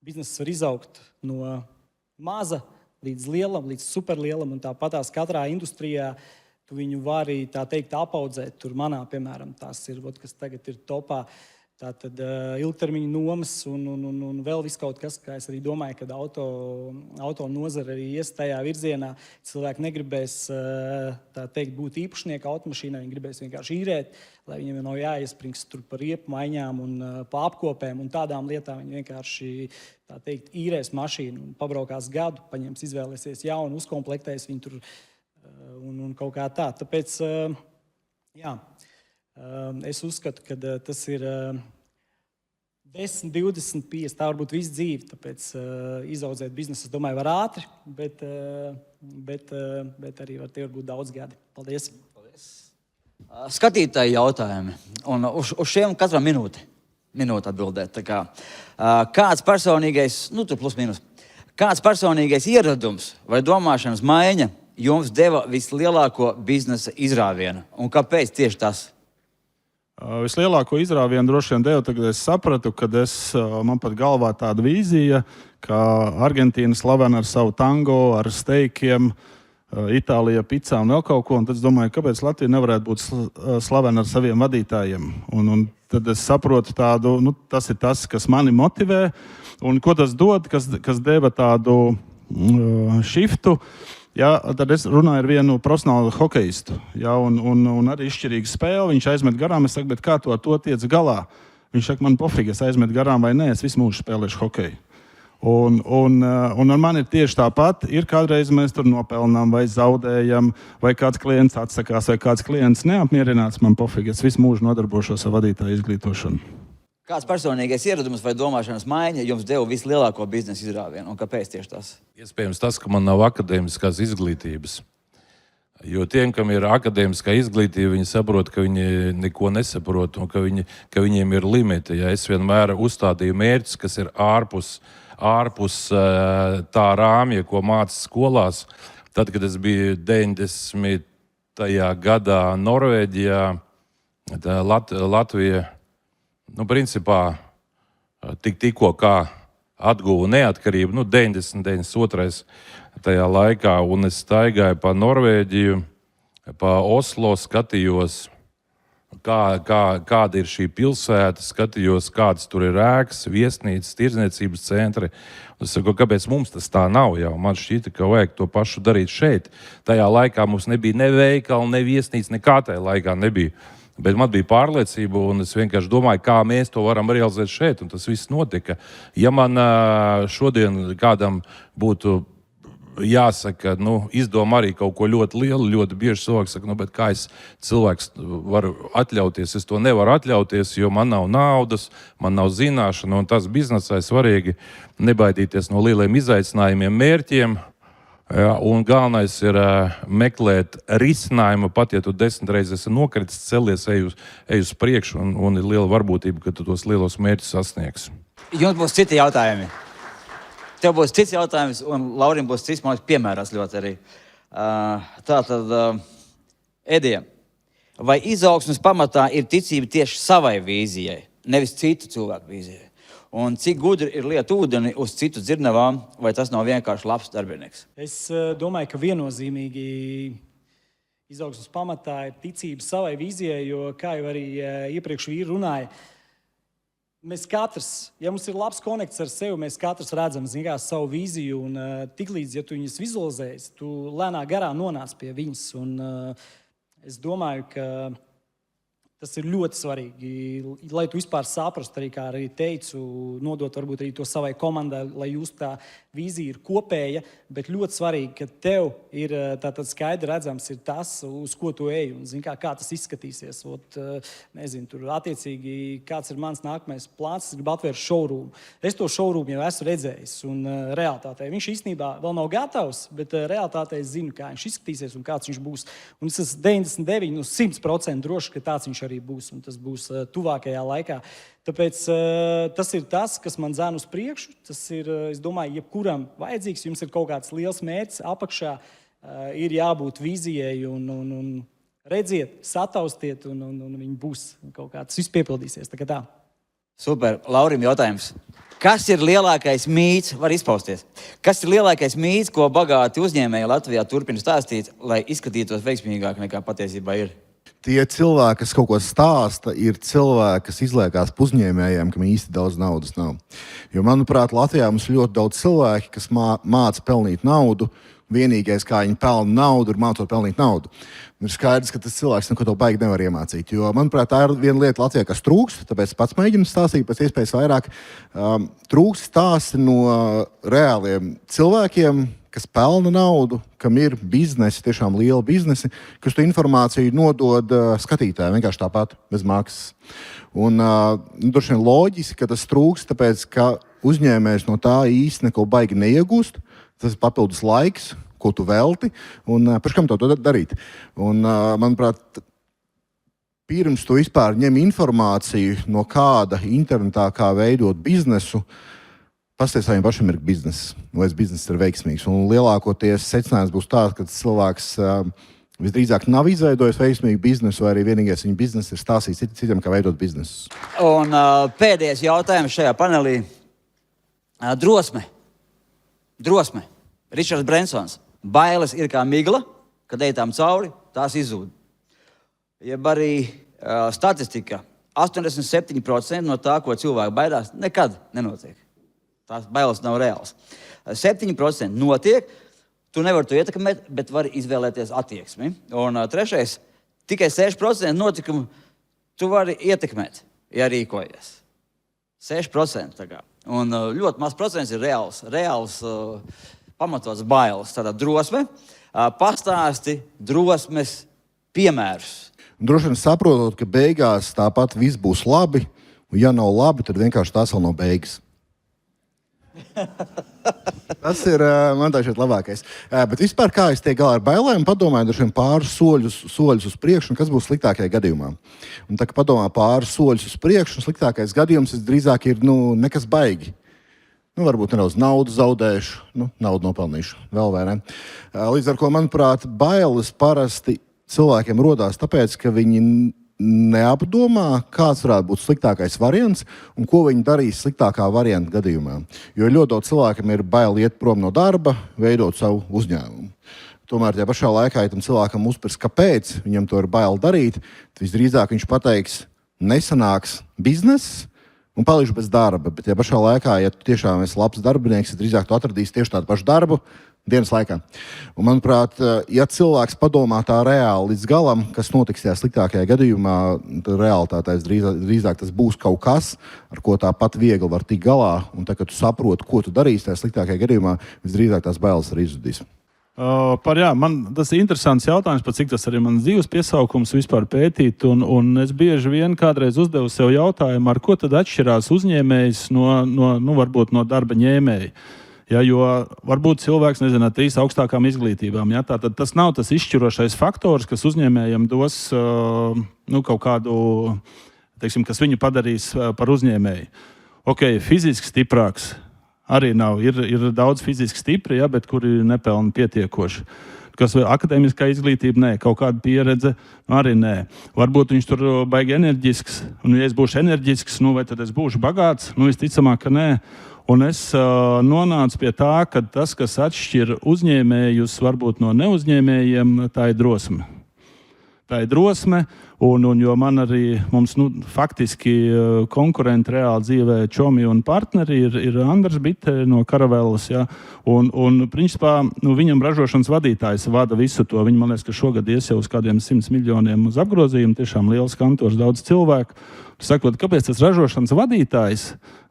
bizness var izaugt no maza līdz lielam, līdz superlielam, un tāpatās katrā industrijā tu viņu vari, tā teikt, apaudzēt. Tur manā, piemēram, tās ir, kas tagad ir topā. Tātad ilgtermiņa nomas un vēl viss kaut kas, kā es arī domāju, ka auto nozara arī ies tajā virzienā. Cilvēki negribēs, tā teikt, būt īpašnieki automašīnai, viņi gribēs vienkārši īrēt, lai viņiem nav jāiespringst tur par riepu maiņām un pa apkopēm un tādām lietām. Viņi vienkārši, tā teikt, īrēs mašīnu un pabraukās gadu, paņems, izvēlēsies jaunu, uzkomplektēs viņu tur un kaut kā tā. Tāpēc, es uzskatu, ka tas ir 10, 20, 50, tā varbūt visu dzīvi. Tāpēc izaudzēt biznesu, es domāju, var ātri, bet arī tie var būt daudz gadi. Paldies! Skatītāji jautājumi, un uz šiem katram minūti. minūte atbildēt. Tā kā, kāds personīgais, tur plus mīnus, kāds personīgais ieradums vai domāšanas maiņa jums deva vislielāko biznesa izrāvienu? Un kāpēc tieši tas? Vislielāko izrāvienu droši vien deva, kad es sapratu, ka man pat galvā tāda vīzija, ka Argentīna slavena ar savu tango, ar steikiem, Itālija picām un vēl kaut ko. Un tad es domāju, kāpēc Latvija nevarētu būt slavena ar saviem vadītājiem. Un tad es saprotu tādu, tas ir tas, kas mani motivē. Un ko tas dod, kas deva tādu šiftu. Ja, tad es runāju ar vienu profesionālu hokeistu. Ja, un arī izšķirīgu spēli. Viņš aizmet garām. Es saku, bet kā tu ar to tiec galā? Viņš saka, man pofīgi, es aizmetu garām vai nē, es visu mūžu spēlēšu hokeju. Un ar mani ir tieši tāpat. Ir kādreiz mēs tur nopelnām vai zaudējam, vai kāds klients atsakās, vai kāds klients neapmierināts. Man pofīgi, es visu mūžu nodarbošos ar vadītāju izglītošanu. Kāds personīgais ieradums vai domāšanas maiņa jums deva vislielāko biznesa izrāvienu? Un kāpēc tieši tas? Iespējams tas, ka man nav akadēmiskās izglītības. Jo tiem, kam ir akadēmiskā izglītība, viņi saprot, ka viņi neko nesaprot un ka viņiem ir limiti. Ja es vienmēr uzstādīju mērķus, kas ir ārpus tā rāmja, ko māca skolās. Tad, kad es biju 90. gadā Norvēģijā, Latvija, principā tikko kā atguva neatkarību, 92. tajā laikā, un es staigāju pa Norvēģiju, pa Oslo, skatījos, kāda ir šī pilsēta, skatījos, kādas tur ir ēkas, viesnīcas, tirdzniecības centri. Es saku, kāpēc mums tas tā nav jau? Man šķita, ka vajag to pašu darīt šeit. Tajā laikā mums nebija ne veikala, ne viesnīca, nekā tajā laikā nebija. Bet man bija pārliecība, un es vienkārši domāju, kā mēs to varam realizēt šeit, un tas viss notika. Ja man šodien kādam būtu jāsaka, izdomā arī kaut ko ļoti lielu, ļoti bieži cilvēks saka, bet kā es cilvēks varu atļauties? Es to nevaru atļauties, jo man nav naudas, man nav zināšana, un tas biznesā ir svarīgi nebaidīties no lieliem izaicinājumiem, mērķiem. Ja, un galvenais ir meklēt risinājumu, pat ja tu 10 reizes esi nokritis, celies, ej uz priekšu, un ir liela varbūtība, ka tu tos lielos mērķus sasniegsi. Jums būs citi jautājumi. Tev būs cits jautājums, un Laurim būs cits, man liekas, piemērās ļoti arī. Tātad, Edija, vai izaugsmes pamatā ir ticība tieši savai vīzijai, nevis citu cilvēku vīzijai? Un cik gudri ir liet ūdeni uz citu dzirnavām, vai tas nav vienkārši labs darbinieks? Es domāju, ka viennozīmīgi izaugsmes pamatā ir ticība savai vīzijai, jo, kā jau arī iepriekš vīri runāja, mēs katrs, ja mums ir labs konekts ar sevi, mēs katrs redzam savu vīziju, un tiklīdz, ja tu viņas vizualizēsi, tu lēnā garā nonāc pie viņas. Un es domāju, ka tas ir ļoti svarīgi, lai tu vispār saprastu, arī, kā arī teicu, nodot varbūt arī to savai komandai, lai jūs tā vīzija ir kopēja, bet ļoti svarīgi, ka tev ir tātad skaidri redzams ir tas, uz ko tu ej, un kā tas izskatīsies. Nezinu, tur attiecīgi, kāds ir mans nākamais plāns, es gribu atvērt showroom. Es to showroom jau esmu redzējis, un realitātē viņš īstenībā vēl nav gatavs, bet realitātē es zinu, kā viņš izskatīsies un kāds viņš būs. Un es esmu 99, 100% droši, ka tāds viņš arī būs, un tas būs tuvākajā laikā. Tāpēc tas ir tas, kas man dzēna uz priekšu. Tas ir, es domāju, jebkuram vajadzīgs. Jums ir kaut kāds liels mērķis apakšā, ir jābūt vīzijai un redziet, sataustiet, un viņi būs kaut kāds, viss piepildīsies. Tā. Super. Laurim jautājums. Kas ir lielākais mīts, var izpausties? Kas ir lielākais mīts, ko bagāti uzņēmēji Latvijā turpina stāstīt, lai izskatītos veiksmīgāk nekā patiesībā ir? Tie cilvēki, kas kaut ko stāsta, ir cilvēki, kas izliekās uzņēmējiem, kam īsti daudz naudas nav. Jo, manuprāt, Latvijā mums ir ļoti daudz cilvēki, kas māca pelnīt naudu. Vienīgais, kā viņi pelna naudu, ir mācot pelnīt naudu. Un ir skaidrs, ka tas cilvēks neko to baigi nevar iemācīt. Jo, manuprāt, tā ir viena lieta Latvijā, kas trūkst, tāpēc pats mēģinu stāstīt pēc iespējas vairāk. Trūkst stāsti no reāliem cilvēkiem, kas pelna naudu, kam ir biznesi, tiešām liela biznesi, kas tu informāciju nodod skatītājiem vienkārši tāpat, bez maksas. Un droši vien loģiski, ka tas trūkst, tāpēc, ka uzņēmējs no tā īsti neko baigi neiegūst. Tas ir papildus laiks, ko tu velti, un par kam to darīt. Un, manuprāt, pirms tu vispār ņem informāciju no kāda internetā, kā veidot biznesu, pasties, vai viņam pašam ir bizness, vai bizness ir veiksmīgs. Un lielākoties secinājums būs tāds, ka cilvēks visdrīzāk nav izveidojis veiksmīgu biznesu, vai arī vienīgais viņa biznesa ir stāstījis citiem, kā veidot biznesu. Un pēdējais jautājums šajā panelī. Drosme. Ričards Brensons. Bailes ir kā migla, kad ej tām cauri, tās izzūd. Jeb arī statistika. 87% no tā, ko cilvēki baidās, nekad nenotiek. Tās bailes nav reāls. 7% notiek. Tu nevari to ietekmēt, bet vari izvēlēties attieksmi. Un trešais, tikai 6% notikumu tu vari ietekmēt, ja rīkojies. 6%. Un ļoti maz procents ir reāls pamatots bailes. Tātad drosme, pastāsti drosmes piemērus. Droši vien saprotot, ka beigās tāpat viss būs labi, un ja nav labi, tad vienkārši tās vēl nav beigas. Tas ir man tā šeit labākais. Bet vispār kā es tiek galā ar bailēm, padomāju droši vien pāris soļus uz priekšu, un kas būs sliktākajā gadījumā. Un tā kā padomā pāris soļus uz priekšu, un sliktākais gadījums drīzāk ir nekas baigi. Varbūt nedaudz naudu zaudējuši, naudu nopelnījuši, vēl vai ne. Līdz ar ko, manuprāt, bailes parasti cilvēkiem rodās tāpēc, ka viņi neapdomā, kāds varētu būt sliktākais variants un ko viņi darīs sliktākā varianta gadījumā. Jo ļoti daudz cilvēkiem ir bail iet prom no darba, veidot savu uzņēmumu. Tomēr tajā pašā laikā, ja tam cilvēkam uzspirs, kāpēc viņam to ir bail darīt, tad visdrīzāk viņš pateiks, nesanāks bizness un palikšu bez darba. Bet tajā pašā laikā, ja tu tiešām esi labs darbinieks, tad drīzāk tu atradīsi tieši tādu pašu darbu dienas laikā. Un, manuprāt, ja cilvēks padomā tā reāli līdz galam, kas notiks tajā sliktākajā gadījumā, tad realitātē drīzāk tas būs kaut kas, ar ko tāpat viegli var tikt galā. Un tā, kad tu saproti, ko tu darīsi tajā sliktākajā gadījumā, visdrīzāk tās bailes arī izzudīs. Man tas ir interesants jautājums, par cik tas arī mans dzīves piesaukums vispār pētīt. Un es bieži vien kādreiz uzdevu sev jautājumu, ar ko tad atšķirās uzņēmējs varbūt no darba ņēmēja. Ja, jo varbūt cilvēks ar 3 augstākām izglītībām. Ja, tātad tas nav tas izšķirošais faktors, kas uzņēmējam dos kaut kādu, kas viņu padarīs par uzņēmēju. Fiziski stiprāks arī nav. Ir daudz fiziski stipri, ja, bet kuri nepelna pietiekoši. Kas akadēmiskā izglītība, nē, kaut kāda pieredze, arī nē. Varbūt viņš tur baigi enerģisks, un ja es būšu enerģisks, vai tad es būšu bagāts? Visticamāk, ka nē. Un es nonācu pie tā, ka tas, kas atšķir uzņēmējus varbūt no neuzņēmējiem, tā ir drosme. Tā ir drosme, jo mums faktiski konkurenti reāli dzīvē čomi un partneri ir Andrs Bitte no Karavēlas. Ja, un principā, viņam ražošanas vadītājs vada visu to. Viņi, man liekas, ka šogad ies jau uz kādiem 100 miljoniem uz apgrozījumu, tiešām liels kantors, daudz cilvēku. Sakot, kāpēc tas ražošanas vadītājs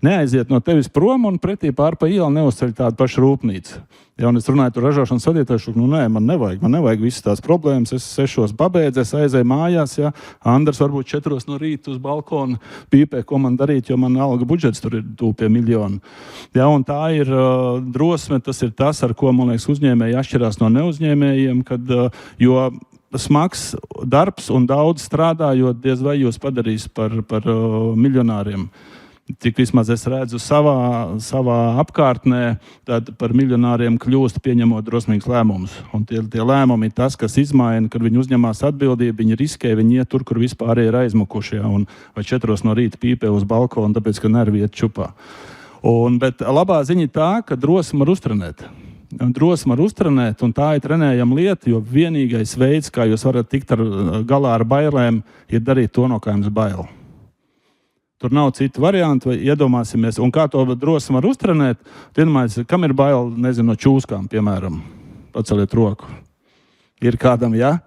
neaiziet no tevis prom un pretī pār pa ielu neuzceļ tādu pašu rūpnīcu? Ja, un es runāju ar ražošanas vadītāju, nē, man nevajag visas tās problēmas. Es 6 pabeidzu, es aizēju mājās, ja. Andrs varbūt 4 no rīta uz balkona pīpē, ko man darīt, jo man alga budžets tur ir tūp pie miljonu. Ja, un tā ir drosme, tas ir tas, ar ko, man liekas, uzņēmēji atšķirās no neuzņēmējiem, jo smags darbs un daudz strādājot, diez vai jūs padarīs par miljonāriem. Tik vismaz es redzu savā apkārtnē, tad par miljonāriem kļūst pieņemot drosmīgus lēmumus. Un tie lēmumi ir tas, kas izmaina, kad viņi uzņemās atbildību, viņi riskē, viņi iet tur, kur vispār ir aizmukuši, ja, vai 4 no rīta pīpē uz balkonu, tāpēc, ka nervi iet čupā. Bet labā ziņa ir tā, ka drosme var uztrenēt. Drosme var uztrenēt, un tā ir trenējama lieta, jo vienīgais veids, kā jūs varat tikt galā ar bailēm, ir darīt to, no kā jums bail. Tur nav citu variantu, vai iedomāsimies, un kā to drosmi var uztrenēt. Iedomājieties, kam ir bail, no čūskām, piemēram. Paceliet roku. Ir kādam, ja?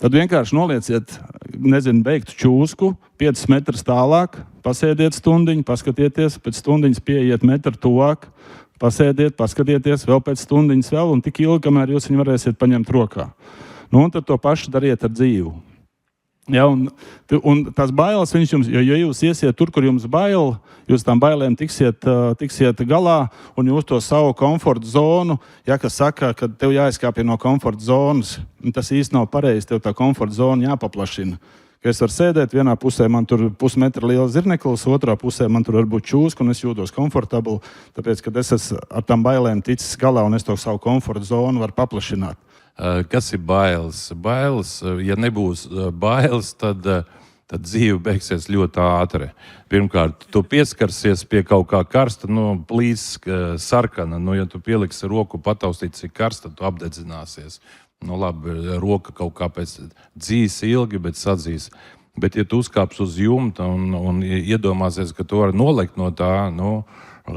Tad vienkārši nolieciet, beigtu čūsku, 5 metrus tālāk, pasēdiet stundiņu, paskatieties, pēc stundiņas pieiet metru tuvāk, pasēdiet, paskatieties, vēl pēc stundiņas vēl, un tik ilgi, kamēr jūs viņu varēsiet paņemt rokā. Un tad to pašu dariet ar dzīvu. Ja, un tās bailes, ja jūs iesiet tur, kur jums bail, jūs tām bailēm tiksiet galā, un jūs to savu komforta zonu, ja, kas saka, ka tev jāizkāpja no komforta zonas, tas īsti nav pareizi, tev tā komforta zona jāpaplašina. ka es varu sēdēt, vienā pusē man tur pusmetra liela zirneklis, otrā pusē man tur var būt čūska, un es jūtos komfortabli, tāpēc, ka es esmu ar tām bailēm ticis galā, un es to savu komforta zonu varu paplašināt. Kas ir bailes? Bailes, ja nebūs bailes, tad dzīve beigsies ļoti ātri. Pirmkārt, tu pieskarsies pie kaut kā karsta, plīs sarkana. Ja tu pieliksi roku pataustīt, cik karsta, tu apdedzināsies. Labi, roka kaut kā pēc dzīs ilgi, bet sadzīs. Bet, ja tu uzkāps uz jumta un iedomāsies, ka tu vari nolikt no tā,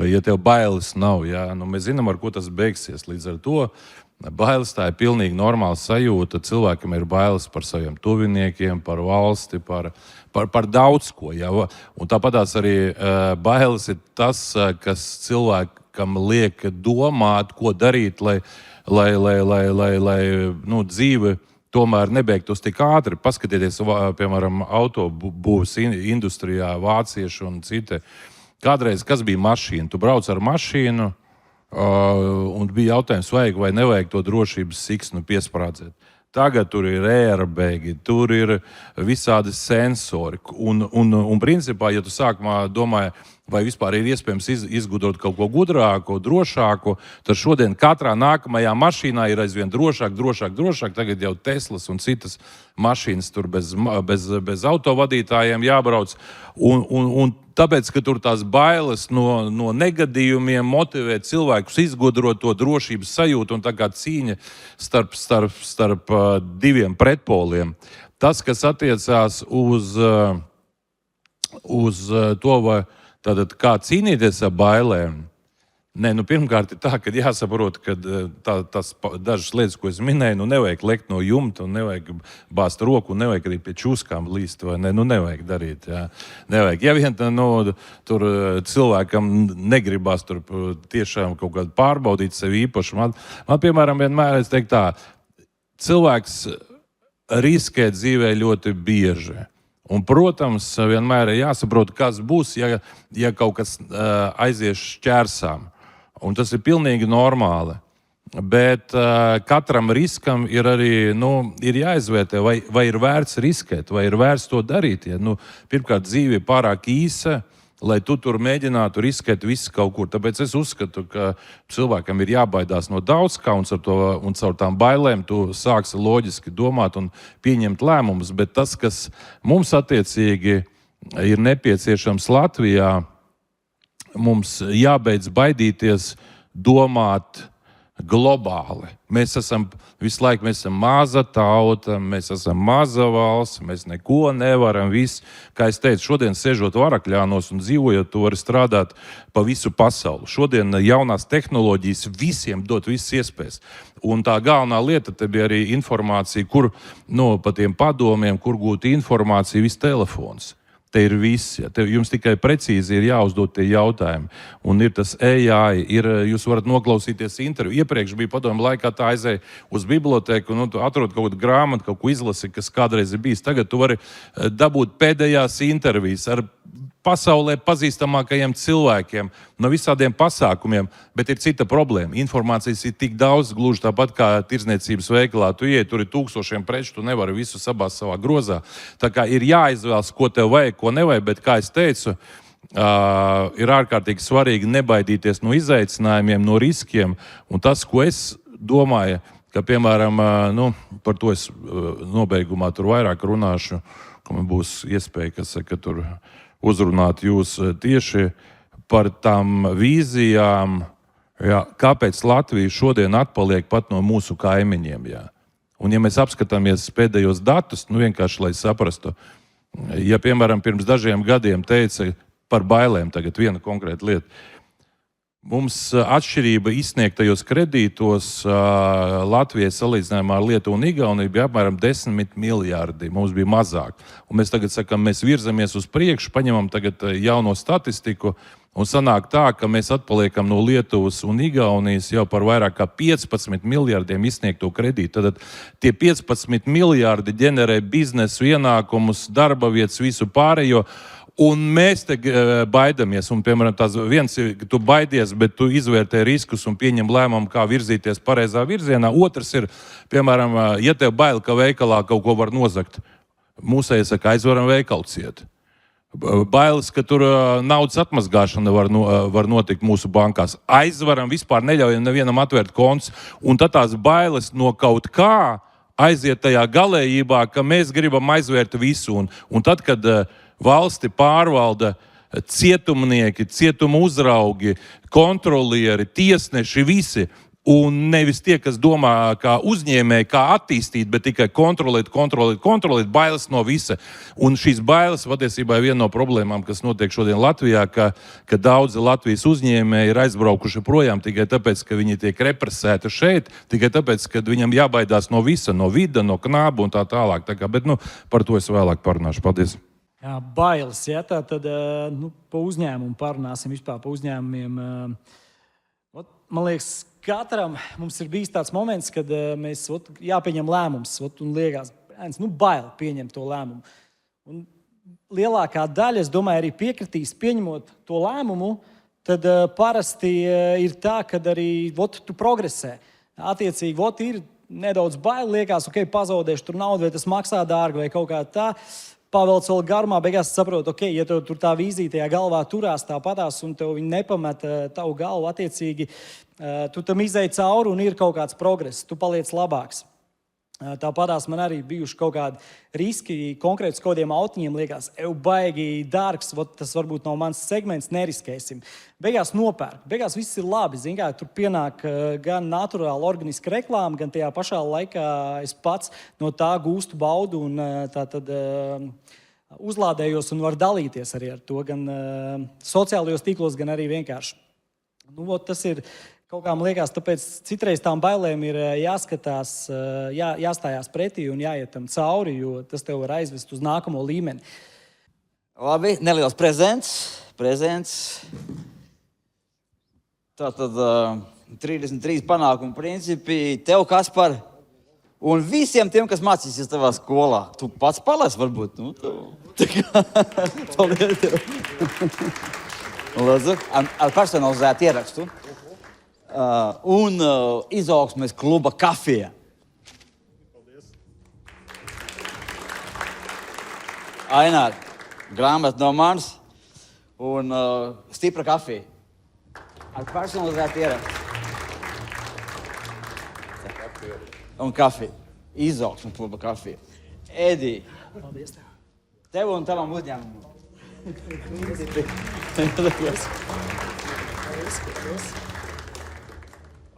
ja tev bailes nav, mēs zinām, ar ko tas beigsies. Līdz ar to bailes tā ir pilnīgi normāla sajūta. Cilvēkam ir bailes par saviem tuviniekiem, par valsti, par daudz ko. Un tāpatās arī bailes ir tas, kas cilvēkam liek domāt, ko darīt, lai dzīve tomēr nebeigtos tik ātri. Paskatieties, piemēram, autobūves industrijā, vācieši un citi. Kādreiz, kas bija mašīna? Tu brauc ar mašīnu, un bija jautājums, vajag vai nevajag to drošības siksnu piesprādzēt. Tagad tur ir airbagi, tur ir visādi sensori. Un principā, ja tu sākumā domāji, vai vispār ir iespējams izgudrot kaut ko gudrāku, drošāku, tad šodien katrā nākamajā mašīnā ir aizvien drošāk. Tagad jau Teslas un citas mašīnas tur bez autovadītājiem jābrauc. Un tāpēc, ka tur tās bailes no negadījumiem motivē cilvēkus izgudrot to drošības sajūtu un tā kā cīņa starp diviem pretpoliem. Tas, kas attiecās uz to, vai tātad, kā cīnīties ar bailēm? Pirmkārt, ir tā, ka jāsaprot, ka tas dažas lietas, ko es minēju, nevajag lekt no jumta, nevajag bāzt roku, nevajag arī pie čūskām līst, vai ne? Nevajag darīt. Nevajag. Ja vien tur cilvēkam negribās tur tiešām kaut kādu pārbaudīt sevi īpaši. Man piemēram, vienmēr es teiktu tā, cilvēks riskē dzīvē ļoti bieži. Un, protams, vienmēr ir jāsaprot, kas būs, ja kaut kas aizies šķērsām. Un tas ir pilnīgi normāli. Bet katram riskam ir arī ir jāizvērtē, vai ir vērts riskēt, vai ir vērts to darīt. Pirmkārt, dzīve ir pārāk īsa, lai tu tur mēģinātu riskēt visu kaut kur. Tāpēc es uzskatu, ka cilvēkam ir jābaidās no daudz kā, un caur tām bailēm tu sāksi loģiski domāt un pieņemt lēmumus. Bet tas, kas mums attiecīgi ir nepieciešams Latvijā, mums jābeidz baidīties domāt globāli. Mēs esam visu laiku maza tauta, mēs esam maza valsts, mēs neko nevaram. Kā es teicu, šodien sēžot Varakļānos un dzīvojot, tu vari strādāt pa visu pasauli. Šodien jaunās tehnoloģijas visiem dot visas iespējas. Un tā galvenā lieta te bija arī informācija, kur pa tiem padomiem, kur gūt informāciju, viss telefons. Te ir viss. Jums tikai precīzi ir jāuzdod tie jautājumi. Un ir tas AI, jūs varat noklausīties interviju. Iepriekš bija padomu laikā, tā aizēja uz bibliotēku, tu atrod kaut kādu grāmatu, kaut ko izlasi, kas kādreiz ir bijis. Tagad tu vari dabūt pēdējās intervijas ar pasaulē pazīstamākajiem cilvēkiem, no visādiem pasākumiem, bet ir cita problēma. Informācijas ir tik daudz, gluži tāpat kā tirdzniecības veikalā. Tu ieej, tur ir tūkstošiem preču, tu nevari visu sabāzt savā grozā. Tā kā ir jāizvēlas, ko tev vajag, ko nevajag, bet, kā es teicu, ir ārkārtīgi svarīgi nebaidīties no izaicinājumiem, no riskiem. Un tas, ko es domāju, ka, piemēram, par to es nobeigumā tur vairāk runāšu, ka man būs iespēja, ka tur uzrunāt jūs tieši par tām vīzijām, kāpēc Latvija šodien atpaliek pat no mūsu kaimiņiem. Un, ja mēs apskatāmies pēdējos datus, vienkārši, lai saprastu, ja, piemēram, pirms dažiem gadiem teica par bailēm, tagad viena konkrēta lieta, mums atšķirība izsniegtajos kredītos Latvijai salīdzinājumā ar Lietuvu un Igauniju bija apmēram 10 miljārdi. Mums bija mazāk. Un mēs tagad sakam, mēs virzamies uz priekšu, paņemam tagad jauno statistiku un sanāk tā, ka mēs atpaliekam no Lietuvas un Igaunijas jau par vairāk kā 15 miljārdiem izsniegto kredītu. Tad tie 15 miljārdi ģenerē biznesu ienākumus, darba vietas, visu pārējo. Un mēs te baidamies, un, piemēram, viens ir, ka tu baidies, bet tu izvērtē riskus un pieņem lēmumu, kā virzīties pareizā virzienā. Otrs ir, piemēram, ja tev bail, ka veikalā kaut ko var nozagt, Mūsēji saka, aizvaram veikalu ciet. Bailes, ka tur naudas atmazgāšana var notikt mūsu bankās. Aizvaram, vispār neļaujam nevienam atvērt kontus. Un tad tās bailes no kaut kā aiziet tajā galējībā, ka mēs gribam aizvērt visu. Un tad, kad valsti pārvalda cietumnieki, cietuma uzraugi, kontrolieri, tiesneši, visi, un nevis tie, kas domā kā uzņēmēji, kā attīstīt, bet tikai kontrolēt, bailes no visa. Un šīs bailes patiesībā ir viena no problēmām, kas notiek šodien Latvijā, ka daudzi Latvijas uzņēmēji ir aizbraukuši projām tikai tāpēc, ka viņi tiek represēti šeit, tikai tāpēc, ka viņam jābaidās no visa, no vida, no knāba un tā tālāk. Bet par to es vēlāk parunāšu. Paldies! Jā, bailes, ja tā tad pa uzņēmumu parunāsim, vispār pa uzņēmumiem. Man liekas, katram mums ir bijis tāds moments, kad mēs jāpieņem lēmums un liekas, bail pieņemt to lēmumu. Un lielākā daļa, es domāju, arī piekritīs pieņemot to lēmumu, tad parasti ir tā, ka arī tu progresē. Attiecīgi, ir nedaudz bail, liekas, ok, pazaudēšu tur naudu, vai tas maksā dārgi, vai kaut kā tā. Pavelc vēl garumā, beigās saprotu, ok, ja tev tur tā vīzija tajā galvā turās tāpatās un tev viņi nepamet tavu galvu, attiecīgi, tu tam izēji cauri un ir kaut kāds progress, tu paliec labāks. Tāpatās man arī bijuši kaut kādi riski, konkrēti uz kādiem autiņiem liekas, baigi dārgs, tas varbūt nav mans segments, neriskēsim. Beigās nopērk, beigās viss ir labi, zin kā, tur pienāk gan naturāli organiska reklāma, gan tajā pašā laikā es pats no tā gūstu baudu un tātad uzlādējos un varu dalīties arī ar to, gan sociālajos tīklos, gan arī vienkārši. Tas ir kaut kā man liekas, tāpēc citreiz tām bailēm ir jāskatās, jāstājās pretī un jāiet tam cauri, jo tas tev var aizvest uz nākamo līmeni. Labi, neliels prezents. Tātad 33 panākumu principi tev, Kaspar, un visiem tiem, kas mācīsies tavā skolā. Tu pats palēs, varbūt. Paldies tev. Lūdzu, ar personalizētu ierakstu. Un izaugsmes kluba kafija. Ainār, grāmata no manis un stipra kafija. Ar personalizētu ierakstu. Un kafija. Izaugsmes kluba kafija. Edi, Paldies tev. tev un tavam uzņēmumam.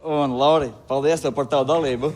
Un, Lauri, paldies tev par tavu dalību.